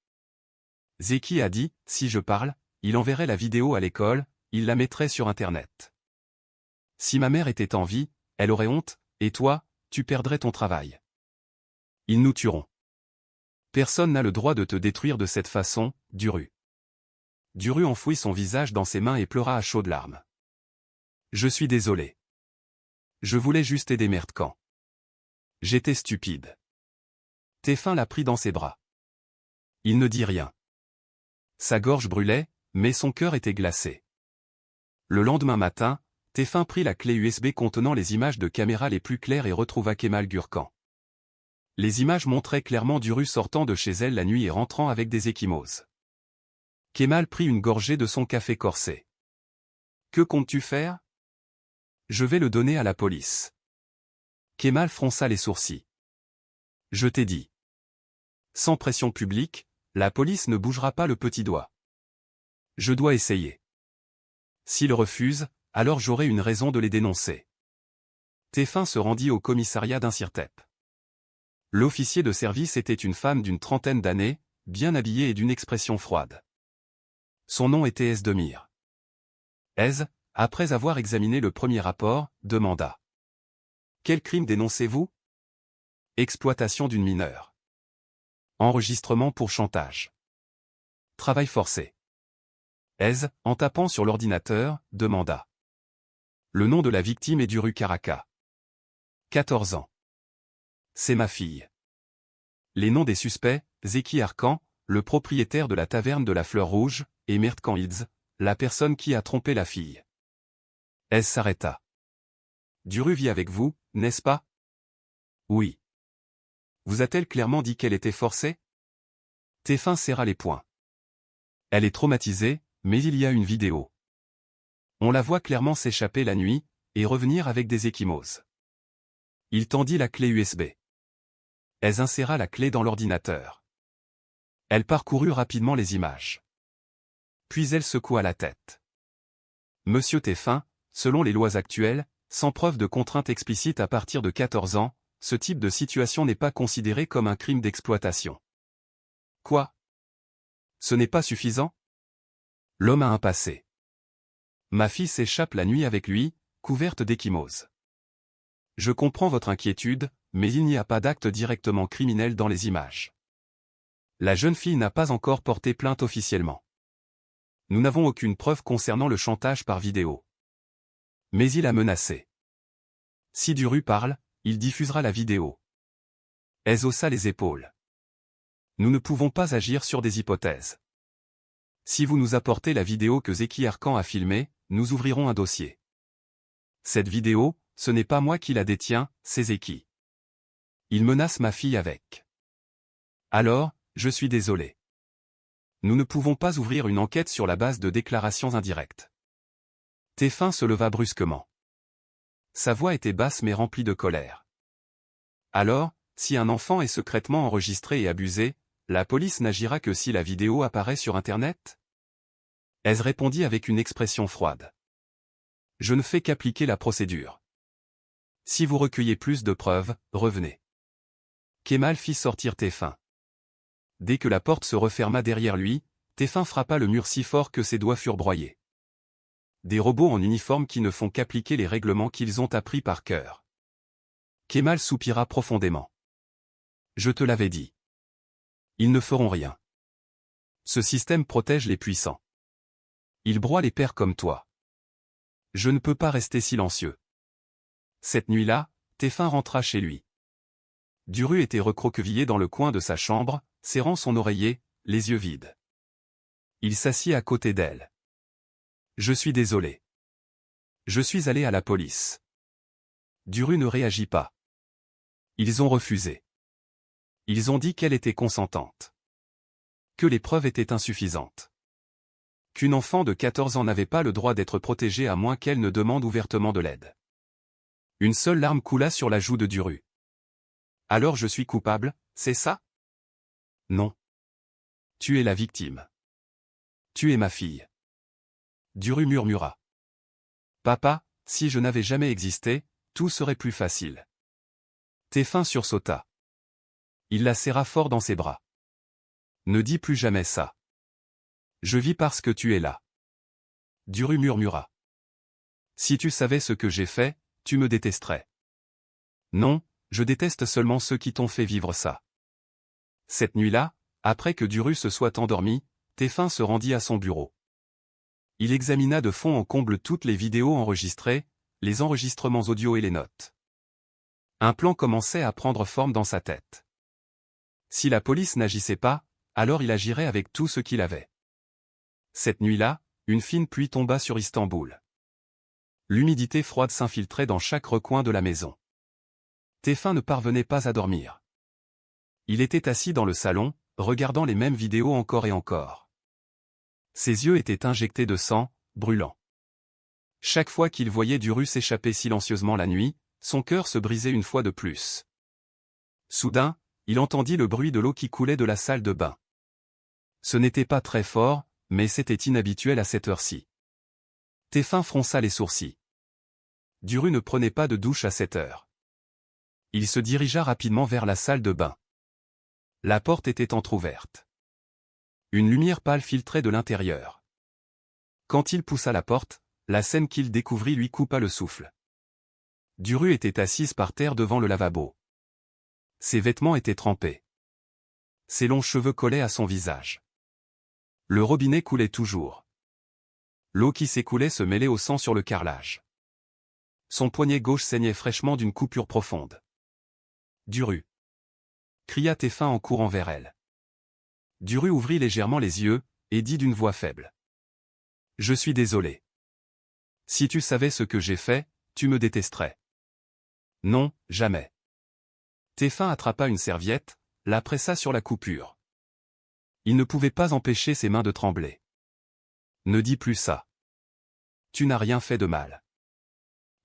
Zeki a dit, si je parle, il enverrait la vidéo à l'école, il la mettrait sur Internet. Si ma mère était en vie, elle aurait honte, et toi, tu perdrais ton travail. Ils nous tueront. Personne n'a le droit de te détruire de cette façon, Duru. Duru enfouit son visage dans ses mains et pleura à chaudes larmes. Je suis désolé. Je voulais juste aider Mertcan. J'étais stupide. Tefin l'a pris dans ses bras. Il ne dit rien. Sa gorge brûlait, mais son cœur était glacé. Le lendemain matin, Tefin prit la clé USB contenant les images de caméra les plus claires et retrouva Kemal Gurkan. Les images montraient clairement Duru sortant de chez elle la nuit et rentrant avec des ecchymoses. Kemal prit une gorgée de son café corsé. « Que comptes-tu faire ? » Je vais le donner à la police. Kemal fronça les sourcils. Je t'ai dit. Sans pression publique, la police ne bougera pas le petit doigt. Je dois essayer. S'ils refusent, alors j'aurai une raison de les dénoncer. Tefin se rendit au commissariat d'Insirtep. L'officier de service était une femme d'une trentaine d'années, bien habillée et d'une expression froide. Son nom était Esdemir. Ez, après avoir examiné le premier rapport, demanda. Quel crime dénoncez-vous? Exploitation d'une mineure. Enregistrement pour chantage. Travail forcé. Ez, en tapant sur l'ordinateur, demanda. Le nom de la victime est Duru Karaka. 14 ans. C'est ma fille. Les noms des suspects, Zeki Arkan, le propriétaire de la taverne de la Fleur Rouge, et Mert Kanhidz, la personne qui a trompé la fille. Ez s'arrêta. Duru vit avec vous, n'est-ce pas? Oui. Vous a-t-elle clairement dit qu'elle était forcée? Tefin serra les poings. Elle est traumatisée, mais il y a une vidéo. On la voit clairement s'échapper la nuit, et revenir avec des ecchymoses. Il tendit la clé USB. Ez inséra la clé dans l'ordinateur. Elle parcourut rapidement les images. Puis elle secoua la tête. Monsieur Tefin, selon les lois actuelles, sans preuve de contrainte explicite à partir de 14 ans, ce type de situation n'est pas considéré comme un crime d'exploitation. Quoi? Ce n'est pas suffisant? L'homme a un passé. Ma fille s'échappe la nuit avec lui, couverte d'ecchymoses. Je comprends votre inquiétude, mais il n'y a pas d'acte directement criminel dans les images. La jeune fille n'a pas encore porté plainte officiellement. Nous n'avons aucune preuve concernant le chantage par vidéo. Mais il a menacé. Si Duru parle, il diffusera la vidéo. Ez haussa les épaules. Nous ne pouvons pas agir sur des hypothèses. Si vous nous apportez la vidéo que Zeki Arkan a filmée, nous ouvrirons un dossier. Cette vidéo, ce n'est pas moi qui la détiens, c'est Zeki. Il menace ma fille avec. Alors, je suis désolé. Nous ne pouvons pas ouvrir une enquête sur la base de déclarations indirectes. Tefin se leva brusquement. Sa voix était basse mais remplie de colère. Alors, si un enfant est secrètement enregistré et abusé, la police n'agira que si la vidéo apparaît sur Internet? Ez répondit avec une expression froide. Je ne fais qu'appliquer la procédure. Si vous recueillez plus de preuves, revenez. Kemal fit sortir Tefin. Dès que la porte se referma derrière lui, Tefin frappa le mur si fort que ses doigts furent broyés. Des robots en uniforme qui ne font qu'appliquer les règlements qu'ils ont appris par cœur. Kemal soupira profondément. Je te l'avais dit. Ils ne feront rien. Ce système protège les puissants. Il broie les pères comme toi. Je ne peux pas rester silencieux. Cette nuit-là, Tefin rentra chez lui. Duru était recroquevillé dans le coin de sa chambre, serrant son oreiller, les yeux vides. Il s'assit à côté d'elle. Je suis désolé. Je suis allé à la police. Duru ne réagit pas. Ils ont refusé. Ils ont dit qu'elle était consentante. Que les preuves étaient insuffisantes. Qu'une enfant de 14 ans n'avait pas le droit d'être protégée à moins qu'elle ne demande ouvertement de l'aide. Une seule larme coula sur la joue de Duru. Alors je suis coupable, c'est ça? Non. Tu es la victime. Tu es ma fille. Duru murmura. Papa, si je n'avais jamais existé, tout serait plus facile. Tefin sursauta. Il la serra fort dans ses bras. Ne dis plus jamais ça. Je vis parce que tu es là. Duru murmura. Si tu savais ce que j'ai fait, tu me détesterais. Non, je déteste seulement ceux qui t'ont fait vivre ça. Cette nuit-là, après que Duru se soit endormi, Tefin se rendit à son bureau. Il examina de fond en comble toutes les vidéos enregistrées, les enregistrements audio et les notes. Un plan commençait à prendre forme dans sa tête. Si la police n'agissait pas, alors il agirait avec tout ce qu'il avait. Cette nuit-là, une fine pluie tomba sur Istanbul. L'humidité froide s'infiltrait dans chaque recoin de la maison. Tefin ne parvenait pas à dormir. Il était assis dans le salon, regardant les mêmes vidéos encore et encore. Ses yeux étaient injectés de sang, brûlant. Chaque fois qu'il voyait Duru s'échapper silencieusement la nuit, son cœur se brisait une fois de plus. Soudain, il entendit le bruit de l'eau qui coulait de la salle de bain. Ce n'était pas très fort, mais c'était inhabituel à cette heure-ci. Tefin fronça les sourcils. Duru ne prenait pas de douche à cette heure. Il se dirigea rapidement vers la salle de bain. La porte était entr'ouverte. Une lumière pâle filtrait de l'intérieur. Quand il poussa la porte, la scène qu'il découvrit lui coupa le souffle. Duru était assise par terre devant le lavabo. Ses vêtements étaient trempés. Ses longs cheveux collaient à son visage. Le robinet coulait toujours. L'eau qui s'écoulait se mêlait au sang sur le carrelage. Son poignet gauche saignait fraîchement d'une coupure profonde. Duru! Cria Teffin en courant vers elle. Duru ouvrit légèrement les yeux, et dit d'une voix faible. Je suis désolé. Si tu savais ce que j'ai fait, tu me détesterais. Non, jamais. Teffin attrapa une serviette, la pressa sur la coupure. Il ne pouvait pas empêcher ses mains de trembler. Ne dis plus ça. Tu n'as rien fait de mal.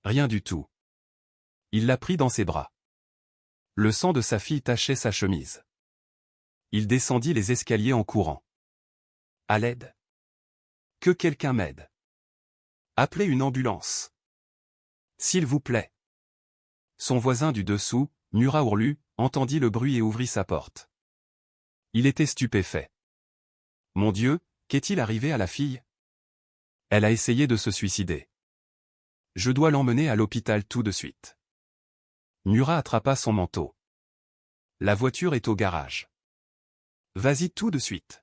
Rien du tout. Il la prit dans ses bras. Le sang de sa fille tachait sa chemise. Il descendit les escaliers en courant. À l'aide. Que quelqu'un m'aide. Appelez une ambulance. S'il vous plaît. Son voisin du dessous, Murat Ourlu, entendit le bruit et ouvrit sa porte. Il était stupéfait. Mon Dieu, qu'est-il arrivé à la fille? Elle a essayé de se suicider. Je dois l'emmener à l'hôpital tout de suite. Murat attrapa son manteau. La voiture est au garage. Vas-y tout de suite.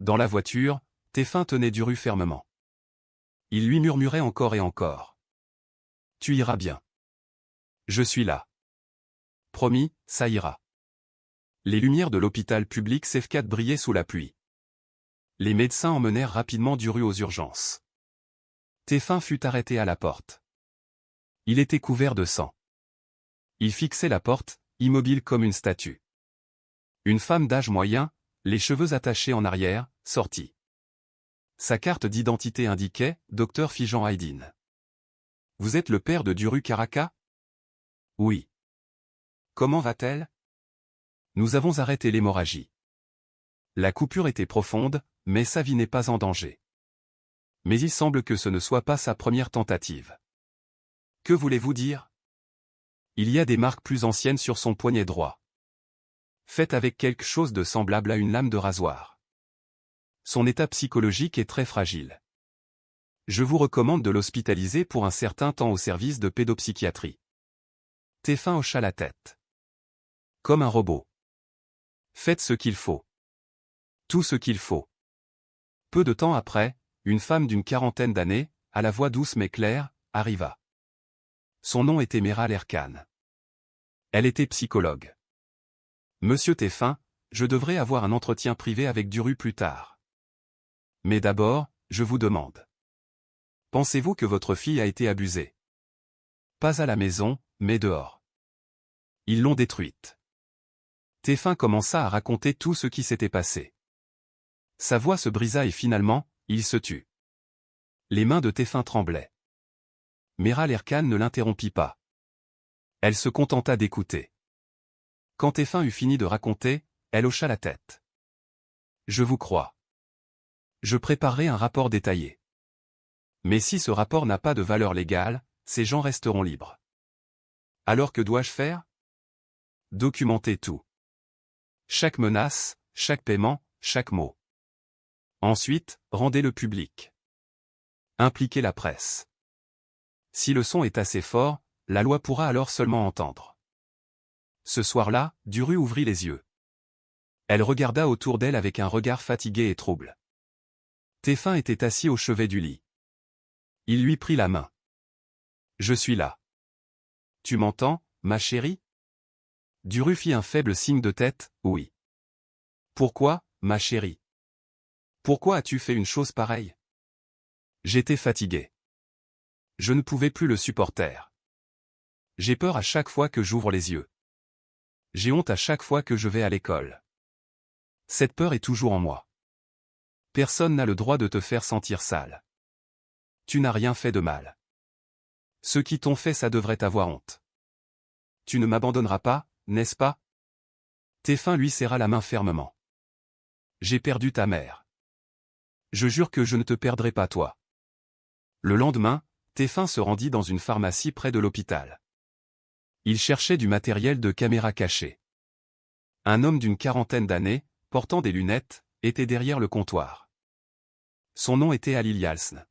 Dans la voiture, Teffin tenait Duru fermement. Il lui murmurait encore et encore. Tu iras bien. Je suis là. Promis, ça ira. Les lumières de l'hôpital public Sefkat brillaient sous la pluie. Les médecins emmenèrent rapidement Duru aux urgences. Teffin fut arrêté à la porte. Il était couvert de sang. Il fixait la porte, immobile comme une statue. Une femme d'âge moyen, les cheveux attachés en arrière, sortit. Sa carte d'identité indiquait « Dr Fijan Haydin ». Vous êtes le père de Duru Karaka? Oui. Comment va-t-elle? Nous avons arrêté l'hémorragie. La coupure était profonde, mais sa vie n'est pas en danger. Mais il semble que ce ne soit pas sa première tentative. Que voulez-vous dire? Il y a des marques plus anciennes sur son poignet droit. Faites avec quelque chose de semblable à une lame de rasoir. Son état psychologique est très fragile. Je vous recommande de l'hospitaliser pour un certain temps au service de pédopsychiatrie. Teffin hocha la tête. Comme un robot. Faites ce qu'il faut. Tout ce qu'il faut. Peu de temps après, une femme d'une quarantaine d'années, à la voix douce mais claire, arriva. Son nom était Meral Erkan. Elle était psychologue. Monsieur Teffin, je devrais avoir un entretien privé avec Duru plus tard. Mais d'abord, je vous demande. Pensez-vous que votre fille a été abusée? Pas à la maison, mais dehors. Ils l'ont détruite. Teffin commença à raconter tout ce qui s'était passé. Sa voix se brisa et finalement, il se tut. Les mains de Teffin tremblaient. Meral Erkan ne l'interrompit pas. Elle se contenta d'écouter. Quand Teffin eut fini de raconter, elle hocha la tête. Je vous crois. Je préparerai un rapport détaillé. Mais si ce rapport n'a pas de valeur légale, ces gens resteront libres. Alors que dois-je faire? Documenter tout. Chaque menace, chaque paiement, chaque mot. Ensuite, rendez-le public. Impliquez la presse. Si le son est assez fort, la loi pourra alors seulement entendre. Ce soir-là, Duru ouvrit les yeux. Elle regarda autour d'elle avec un regard fatigué et trouble. Teffin était assis au chevet du lit. Il lui prit la main. Je suis là. Tu m'entends, ma chérie? Duru fit un faible signe de tête, oui. Pourquoi, ma chérie? Pourquoi as-tu fait une chose pareille? J'étais fatigué. Je ne pouvais plus le supporter. J'ai peur à chaque fois que j'ouvre les yeux. J'ai honte à chaque fois que je vais à l'école. Cette peur est toujours en moi. Personne n'a le droit de te faire sentir sale. Tu n'as rien fait de mal. Ceux qui t'ont fait ça devraient avoir honte. Tu ne m'abandonneras pas, n'est-ce pas? Teffin lui serra la main fermement. J'ai perdu ta mère. Je jure que je ne te perdrai pas toi. Le lendemain, Teffin se rendit dans une pharmacie près de l'hôpital. Il cherchait du matériel de caméra cachée. Un homme d'une quarantaine d'années, portant des lunettes, était derrière le comptoir. Son nom était Halil Yalçın.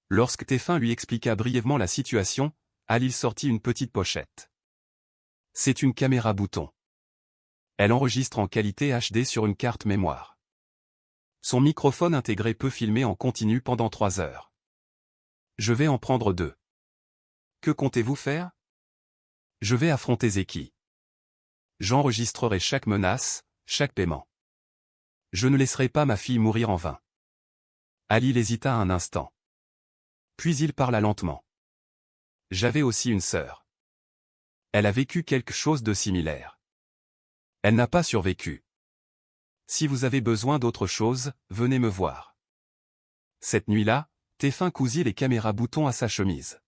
Lorsque Tefin lui expliqua brièvement la situation, Halil sortit une petite pochette. C'est une caméra bouton. Elle enregistre en qualité HD sur une carte mémoire. Son microphone intégré peut filmer en continu pendant 3 heures. Je vais en prendre 2. Que comptez-vous faire? Je vais affronter Zeki. J'enregistrerai chaque menace, chaque paiement. Je ne laisserai pas ma fille mourir en vain. Halil hésita un instant. Puis il parla lentement. J'avais aussi une sœur. Elle a vécu quelque chose de similaire. Elle n'a pas survécu. Si vous avez besoin d'autre chose, venez me voir. Cette nuit-là, Tefin cousit les caméras boutons à sa chemise.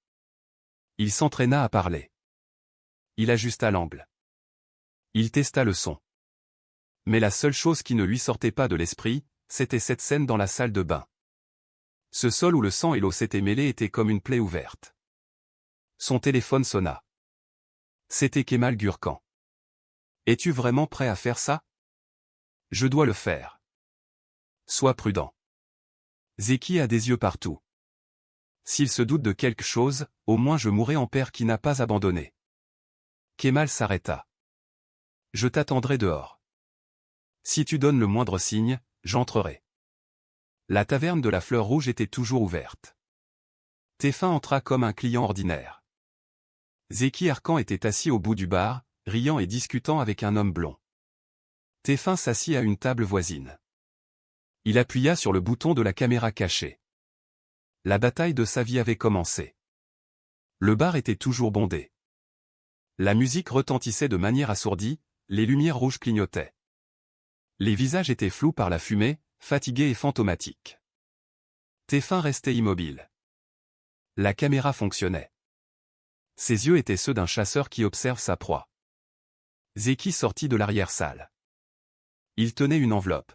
Il s'entraîna à parler. Il ajusta l'angle. Il testa le son. Mais la seule chose qui ne lui sortait pas de l'esprit, c'était cette scène dans la salle de bain. Ce sol où le sang et l'eau s'étaient mêlés était comme une plaie ouverte. Son téléphone sonna. C'était Kemal Gürkan. Es-tu vraiment prêt à faire ça? Je dois le faire. Sois prudent. Zeki a des yeux partout. S'il se doute de quelque chose, au moins je mourrai en père qui n'a pas abandonné. Kemal s'arrêta. Je t'attendrai dehors. Si tu donnes le moindre signe, j'entrerai. La taverne de la Fleur Rouge était toujours ouverte. Tefin entra comme un client ordinaire. Zeki Arkan était assis au bout du bar, riant et discutant avec un homme blond. Tefin s'assit à une table voisine. Il appuya sur le bouton de la caméra cachée. La bataille de sa vie avait commencé. Le bar était toujours bondé. La musique retentissait de manière assourdie, les lumières rouges clignotaient. Les visages étaient flous par la fumée, fatigués et fantomatiques. Tefin restait immobile. La caméra fonctionnait. Ses yeux étaient ceux d'un chasseur qui observe sa proie. Zeki sortit de l'arrière-salle. Il tenait une enveloppe.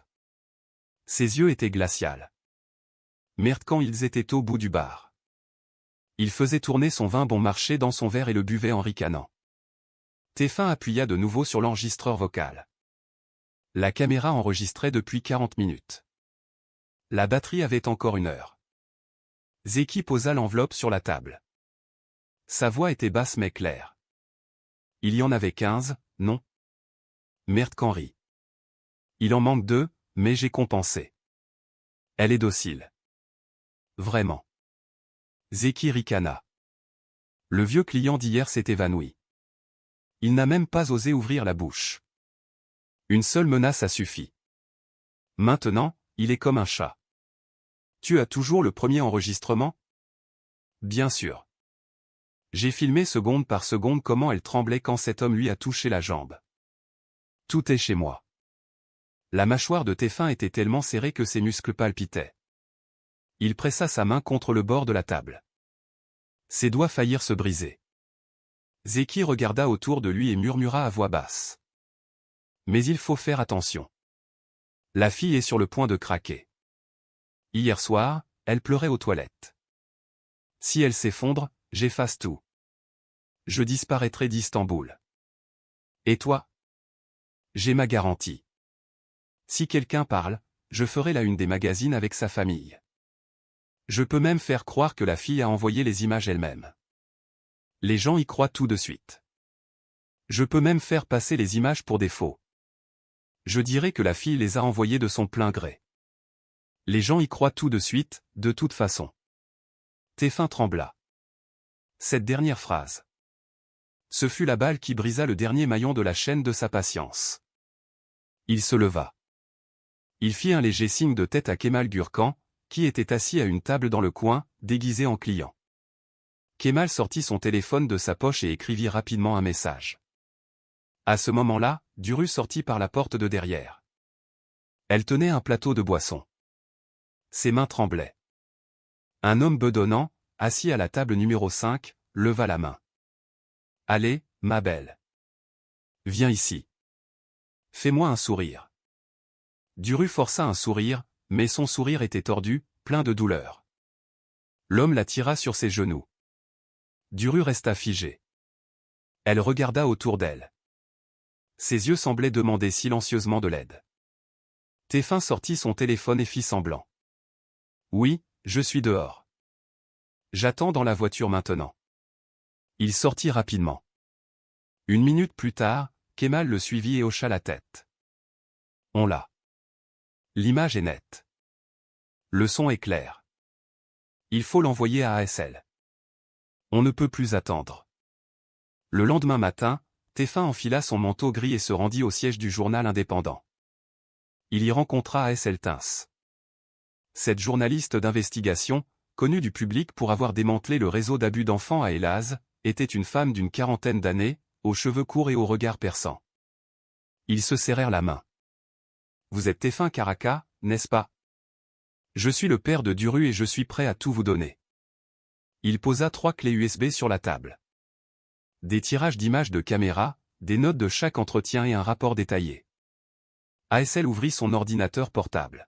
Ses yeux étaient glacials. Merde quand ils étaient au bout du bar. Il faisait tourner son vin bon marché dans son verre et le buvait en ricanant. Tefin appuya de nouveau sur l'enregistreur vocal. La caméra enregistrait depuis 40 minutes. La batterie avait encore 1 heure. Zeki posa l'enveloppe sur la table. Sa voix était basse mais claire. Il y en avait 15, non? Merde qu'Henri. Il en manque 2, mais j'ai compensé. Elle est docile. Vraiment. Zeki ricana. Le vieux client d'hier s'est évanoui. Il n'a même pas osé ouvrir la bouche. Une seule menace a suffi. Maintenant, il est comme un chat. Tu as toujours le premier enregistrement? Bien sûr. J'ai filmé seconde par seconde comment elle tremblait quand cet homme lui a touché la jambe. Tout est chez moi. La mâchoire de Tefin était tellement serrée que ses muscles palpitaient. Il pressa sa main contre le bord de la table. Ses doigts faillirent se briser. Zeki regarda autour de lui et murmura à voix basse. Mais il faut faire attention. La fille est sur le point de craquer. Hier soir, elle pleurait aux toilettes. Si elle s'effondre, j'efface tout. Je disparaîtrai d'Istanbul. Et toi? J'ai ma garantie. Si quelqu'un parle, je ferai la une des magazines avec sa famille. Je peux même faire croire que la fille a envoyé les images elle-même. Les gens y croient tout de suite. Je peux même faire passer les images pour des faux. Je dirai que la fille les a envoyées de son plein gré. Les gens y croient tout de suite, de toute façon. Tefin trembla. Cette dernière phrase. Ce fut la balle qui brisa le dernier maillon de la chaîne de sa patience. Il se leva. Il fit un léger signe de tête à Kemal Gürkan, qui était assis à une table dans le coin, déguisé en client. Kemal sortit son téléphone de sa poche et écrivit rapidement un message. À ce moment-là, Duru sortit par la porte de derrière. Elle tenait un plateau de boisson. Ses mains tremblaient. Un homme bedonnant, assis à la table numéro 5, leva la main. « Allez, ma belle. Viens ici. Fais-moi un sourire. » Duru força un sourire, mais son sourire était tordu, plein de douleur. L'homme la tira sur ses genoux. Duru resta figé. Elle regarda autour d'elle. Ses yeux semblaient demander silencieusement de l'aide. Tefin sortit son téléphone et fit semblant. Oui, je suis dehors. J'attends dans la voiture maintenant. Il sortit rapidement. Une minute plus tard, Kemal le suivit et hocha la tête. On l'a. L'image est nette. Le son est clair. Il faut l'envoyer à ASL. On ne peut plus attendre. Le lendemain matin, Tefin enfila son manteau gris et se rendit au siège du journal indépendant. Il y rencontra ASL Tins. Cette journaliste d'investigation, connue du public pour avoir démantelé le réseau d'abus d'enfants à Elaz, était une femme d'une quarantaine d'années, aux cheveux courts et au regard perçant. Ils se serrèrent la main. « Vous êtes Tefin Karaka, n'est-ce pas? Je suis le père de Duru et je suis prêt à tout vous donner. » Il posa 3 clés USB sur la table. Des tirages d'images de caméra, des notes de chaque entretien et un rapport détaillé. ASL ouvrit son ordinateur portable.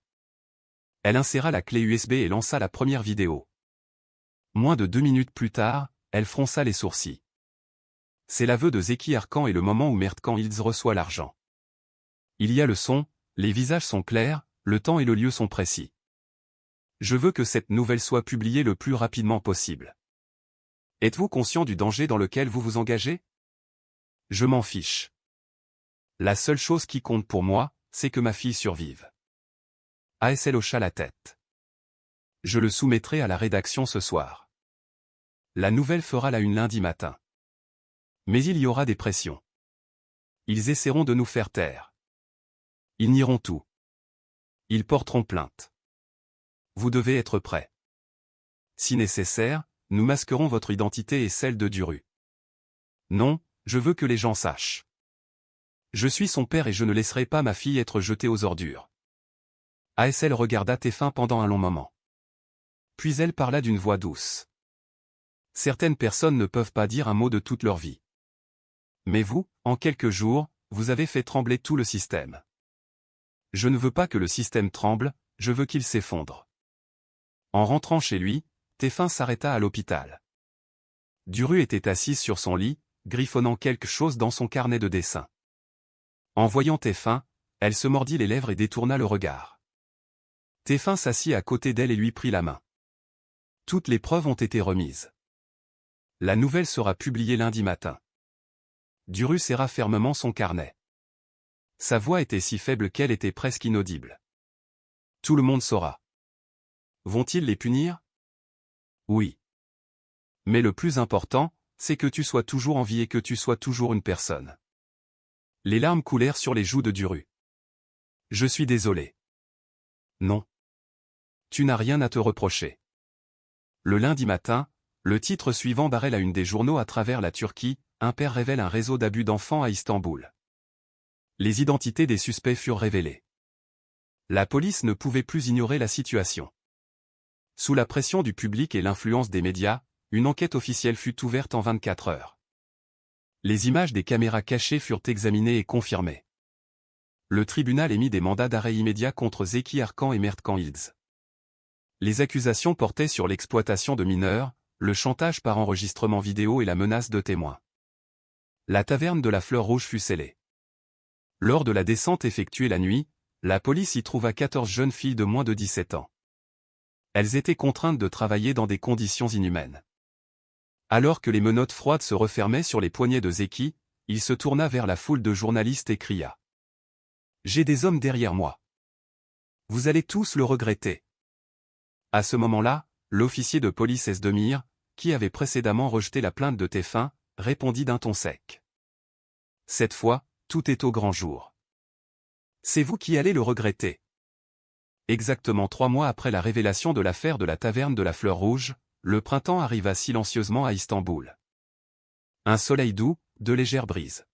Elle inséra la clé USB et lança la première vidéo. Moins de 2 minutes plus tard, elle fronça les sourcils. C'est l'aveu de Zeki Arkan et le moment où Mertkan Hills reçoit l'argent. Il y a le son, les visages sont clairs, le temps et le lieu sont précis. Je veux que cette nouvelle soit publiée le plus rapidement possible. Êtes-vous conscient du danger dans lequel vous vous engagez? Je m'en fiche. La seule chose qui compte pour moi, c'est que ma fille survive. ASL hocha la tête. Je le soumettrai à la rédaction ce soir. La nouvelle fera la une lundi matin. Mais il y aura des pressions. Ils essaieront de nous faire taire. Ils nieront tout. Ils porteront plainte. Vous devez être prêts. Si nécessaire, nous masquerons votre identité et celle de Duru. Non, je veux que les gens sachent. Je suis son père et je ne laisserai pas ma fille être jetée aux ordures. ASL regarda Tefin pendant un long moment. Puis elle parla d'une voix douce. Certaines personnes ne peuvent pas dire un mot de toute leur vie. Mais vous, en quelques jours, vous avez fait trembler tout le système. Je ne veux pas que le système tremble, je veux qu'il s'effondre. En rentrant chez lui, Tefin s'arrêta à l'hôpital. Duru était assise sur son lit, griffonnant quelque chose dans son carnet de dessin. En voyant Tefin, elle se mordit les lèvres et détourna le regard. Tefin s'assit à côté d'elle et lui prit la main. Toutes les preuves ont été remises. La nouvelle sera publiée lundi matin. Duru serra fermement son carnet. Sa voix était si faible qu'elle était presque inaudible. Tout le monde saura. Vont-ils les punir? Oui. Mais le plus important, c'est que tu sois toujours en vie et que tu sois toujours une personne. Les larmes coulèrent sur les joues de Duru. Je suis désolé. Non. Tu n'as rien à te reprocher. Le lundi matin, le titre suivant barrait la une des journaux à travers la Turquie, un père révèle un réseau d'abus d'enfants à Istanbul. Les identités des suspects furent révélées. La police ne pouvait plus ignorer la situation. Sous la pression du public et l'influence des médias, une enquête officielle fut ouverte en 24 heures. Les images des caméras cachées furent examinées et confirmées. Le tribunal émit des mandats d'arrêt immédiat contre Zeki Arkan et Mertkan Hills. Les accusations portaient sur l'exploitation de mineurs, le chantage par enregistrement vidéo et la menace de témoins. La taverne de la Fleur Rouge fut scellée. Lors de la descente effectuée la nuit, la police y trouva 14 jeunes filles de moins de 17 ans. Elles étaient contraintes de travailler dans des conditions inhumaines. Alors que les menottes froides se refermaient sur les poignets de Zeki, il se tourna vers la foule de journalistes et cria. « J'ai des hommes derrière moi. Vous allez tous le regretter. » À ce moment-là, l'officier de police Esdemir, qui avait précédemment rejeté la plainte de Tefin, répondit d'un ton sec. « Cette fois, tout est au grand jour. C'est vous qui allez le regretter. » Exactement 3 mois après la révélation de l'affaire de la taverne de la Fleur Rouge, le printemps arriva silencieusement à Istanbul. Un soleil doux, de légères brises.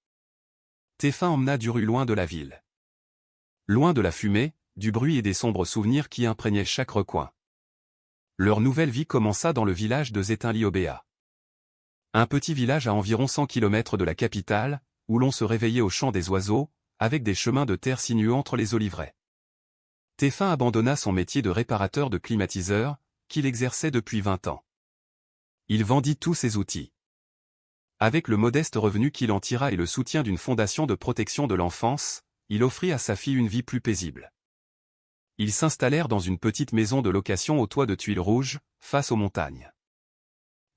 Tefin emmena Duru loin de la ville. Loin de la fumée, du bruit et des sombres souvenirs qui imprégnaient chaque recoin. Leur nouvelle vie commença dans le village de Zetinli-Obea. Un petit village à environ 100 km de la capitale, où l'on se réveillait au chant des oiseaux, avec des chemins de terre sinueux entre les oliveraies. Tefin abandonna son métier de réparateur de climatiseurs, qu'il exerçait depuis 20 ans. Il vendit tous ses outils. Avec le modeste revenu qu'il en tira et le soutien d'une fondation de protection de l'enfance, il offrit à sa fille une vie plus paisible. Ils s'installèrent dans une petite maison de location au toit de tuiles rouges, face aux montagnes.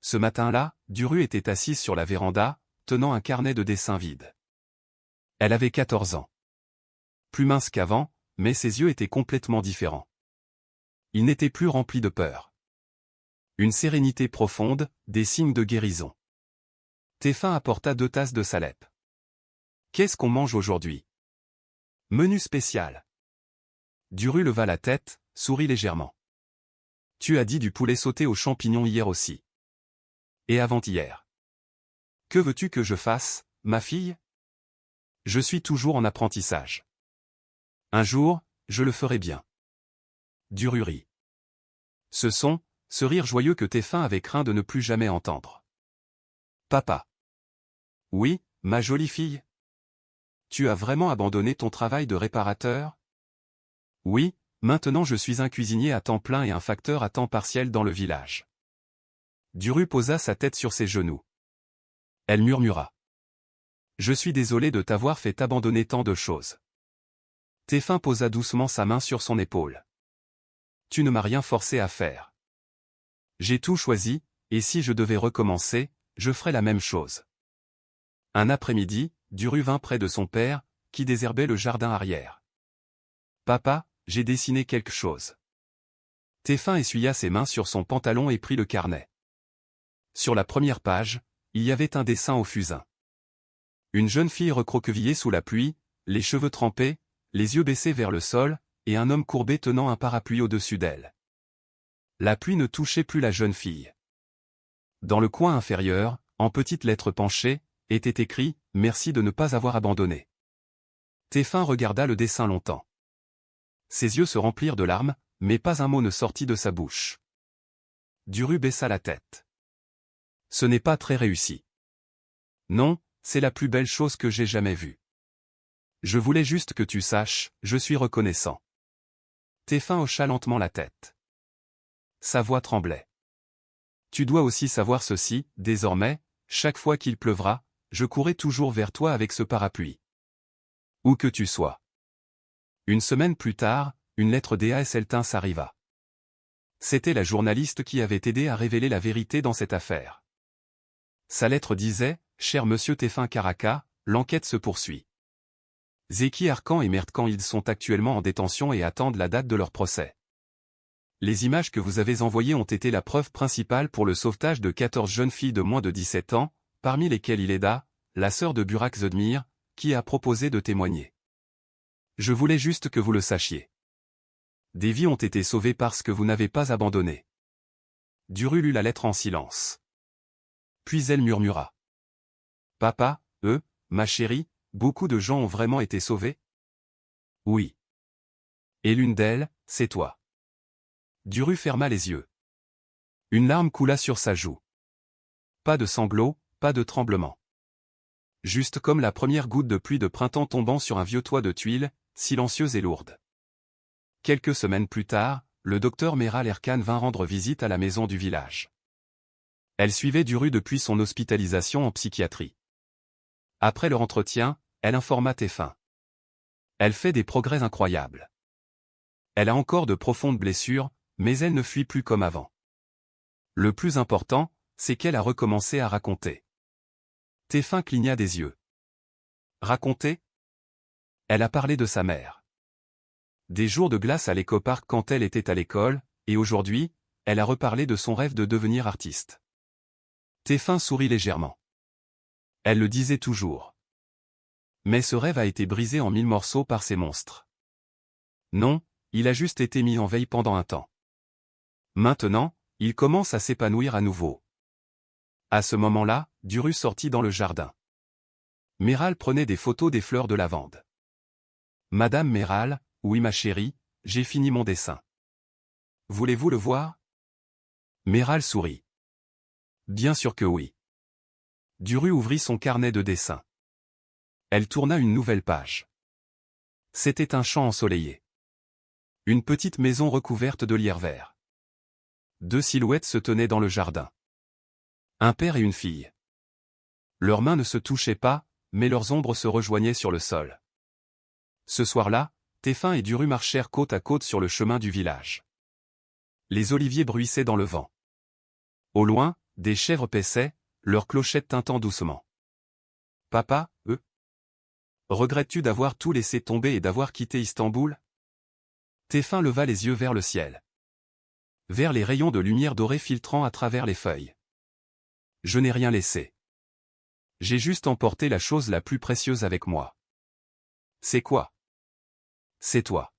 Ce matin-là, Duru était assise sur la véranda, tenant un carnet de dessins vide. Elle avait 14 ans. Plus mince qu'avant, mais ses yeux étaient complètement différents. Ils n'étaient plus remplis de peur. Une sérénité profonde, des signes de guérison. Téphin apporta 2 tasses de salep. Qu'est-ce qu'on mange aujourd'hui? Menu spécial. Duru leva la tête, sourit légèrement. Tu as dit du poulet sauté aux champignons hier aussi. Et avant-hier. Que veux-tu que je fasse, ma fille? Je suis toujours en apprentissage. Un jour, je le ferai bien. Duru rit. Ce rire joyeux que Téphin avait craint de ne plus jamais entendre. Papa. Oui, ma jolie fille. Tu as vraiment abandonné ton travail de réparateur? Oui, maintenant je suis un cuisinier à temps plein et un facteur à temps partiel dans le village. Duru posa sa tête sur ses genoux. Elle murmura. Je suis désolé de t'avoir fait abandonner tant de choses. Téphin posa doucement sa main sur son épaule. Tu ne m'as rien forcé à faire. J'ai tout choisi, et si je devais recommencer, je ferais la même chose. Un après-midi, Duru vint près de son père, qui désherbait le jardin arrière. Papa, j'ai dessiné quelque chose. Téphin essuya ses mains sur son pantalon et prit le carnet. Sur la première page, il y avait un dessin au fusain. Une jeune fille recroquevillée sous la pluie, les cheveux trempés, les yeux baissés vers le sol, et un homme courbé tenant un parapluie au-dessus d'elle. La pluie ne touchait plus la jeune fille. Dans le coin inférieur, en petites lettres penchées, était écrit « Merci de ne pas avoir abandonné ». Téphin regarda le dessin longtemps. Ses yeux se remplirent de larmes, mais pas un mot ne sortit de sa bouche. Duru baissa la tête. Ce n'est pas très réussi. Non, c'est la plus belle chose que j'ai jamais vue. Je voulais juste que tu saches, je suis reconnaissant. Téphin hocha lentement la tête. Sa voix tremblait. Tu dois aussi savoir ceci, désormais, chaque fois qu'il pleuvra, je courrai toujours vers toi avec ce parapluie. Où que tu sois. Une semaine plus tard, une lettre d'A.S.Eltins arriva. C'était la journaliste qui avait aidé à révéler la vérité dans cette affaire. Sa lettre disait « Cher monsieur Téphin Caraca, l'enquête se poursuit. Zeki Arcan et Mert Kanid sont actuellement en détention et attendent la date de leur procès. Les images que vous avez envoyées ont été la preuve principale pour le sauvetage de 14 jeunes filles de moins de 17 ans, parmi lesquelles Ileda, la sœur de Burak Zedmir, qui a proposé de témoigner. Je voulais juste que vous le sachiez. Des vies ont été sauvées parce que vous n'avez pas abandonné. » Duru lut la lettre en silence. Puis elle murmura. « Papa, ma chérie, beaucoup de gens ont vraiment été sauvés? » Oui. Et l'une d'elles, c'est toi. Duru ferma les yeux. Une larme coula sur sa joue. Pas de sanglots, pas de tremblement. Juste comme la première goutte de pluie de printemps tombant sur un vieux toit de tuiles, silencieuse et lourde. Quelques semaines plus tard, le docteur Meral Erkan vint rendre visite à la maison du village. Elle suivait Duru depuis son hospitalisation en psychiatrie. Après leur entretien, elle informa Téphin. Elle fait des progrès incroyables. Elle a encore de profondes blessures, mais elle ne fuit plus comme avant. Le plus important, c'est qu'elle a recommencé à raconter. Téphin cligna des yeux. Raconter? Elle a parlé de sa mère. Des jours de glace à l'écoparc quand elle était à l'école, et aujourd'hui, elle a reparlé de son rêve de devenir artiste. Téphin sourit légèrement. Elle le disait toujours. Mais ce rêve a été brisé en 1000 morceaux par ces monstres. Non, il a juste été mis en veille pendant un temps. Maintenant, il commence à s'épanouir à nouveau. À ce moment-là, Duru sortit dans le jardin. Meral prenait des photos des fleurs de lavande. Madame Meral, oui ma chérie, j'ai fini mon dessin. Voulez-vous le voir? Meral sourit. Bien sûr que oui. Duru ouvrit son carnet de dessin. Elle tourna une nouvelle page. C'était un champ ensoleillé. Une petite maison recouverte de lierre vert. 2 silhouettes se tenaient dans le jardin. Un père et une fille. Leurs mains ne se touchaient pas, mais leurs ombres se rejoignaient sur le sol. Ce soir-là, Téfin et Duru marchèrent côte à côte sur le chemin du village. Les oliviers bruissaient dans le vent. Au loin, des chèvres paissaient, leurs clochettes tintant doucement. « Papa, regrettes-tu d'avoir tout laissé tomber et d'avoir quitté Istanbul ?» Téfin leva les yeux vers le ciel. Vers les rayons de lumière dorée filtrant à travers les feuilles. « Je n'ai rien laissé. J'ai juste emporté la chose la plus précieuse avec moi. »« C'est quoi ?»« C'est toi. »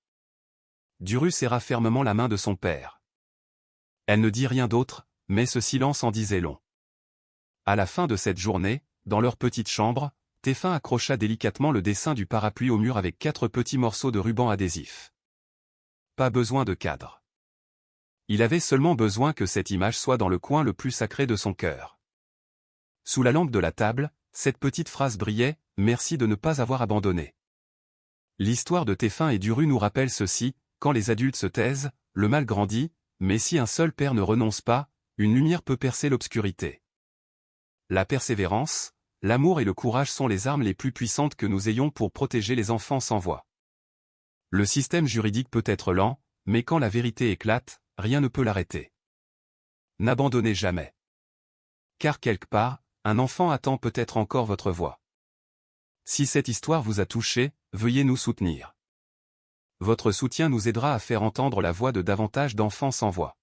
Duru serra fermement la main de son père. Elle ne dit rien d'autre, mais ce silence en disait long. À la fin de cette journée, dans leur petite chambre, Téfin accrocha délicatement le dessin du parapluie au mur avec 4 petits morceaux de ruban adhésif. Pas besoin de cadre. Il avait seulement besoin que cette image soit dans le coin le plus sacré de son cœur. Sous la lampe de la table, cette petite phrase brillait, « Merci de ne pas avoir abandonné. » L'histoire de Téfin et Duru nous rappelle ceci, quand les adultes se taisent, le mal grandit, mais si un seul père ne renonce pas, une lumière peut percer l'obscurité. La persévérance, l'amour et le courage sont les armes les plus puissantes que nous ayons pour protéger les enfants sans voix. Le système juridique peut être lent, mais quand la vérité éclate, rien ne peut l'arrêter. N'abandonnez jamais. Car quelque part, un enfant attend peut-être encore votre voix. Si cette histoire vous a touché, veuillez nous soutenir. Votre soutien nous aidera à faire entendre la voix de davantage d'enfants sans voix.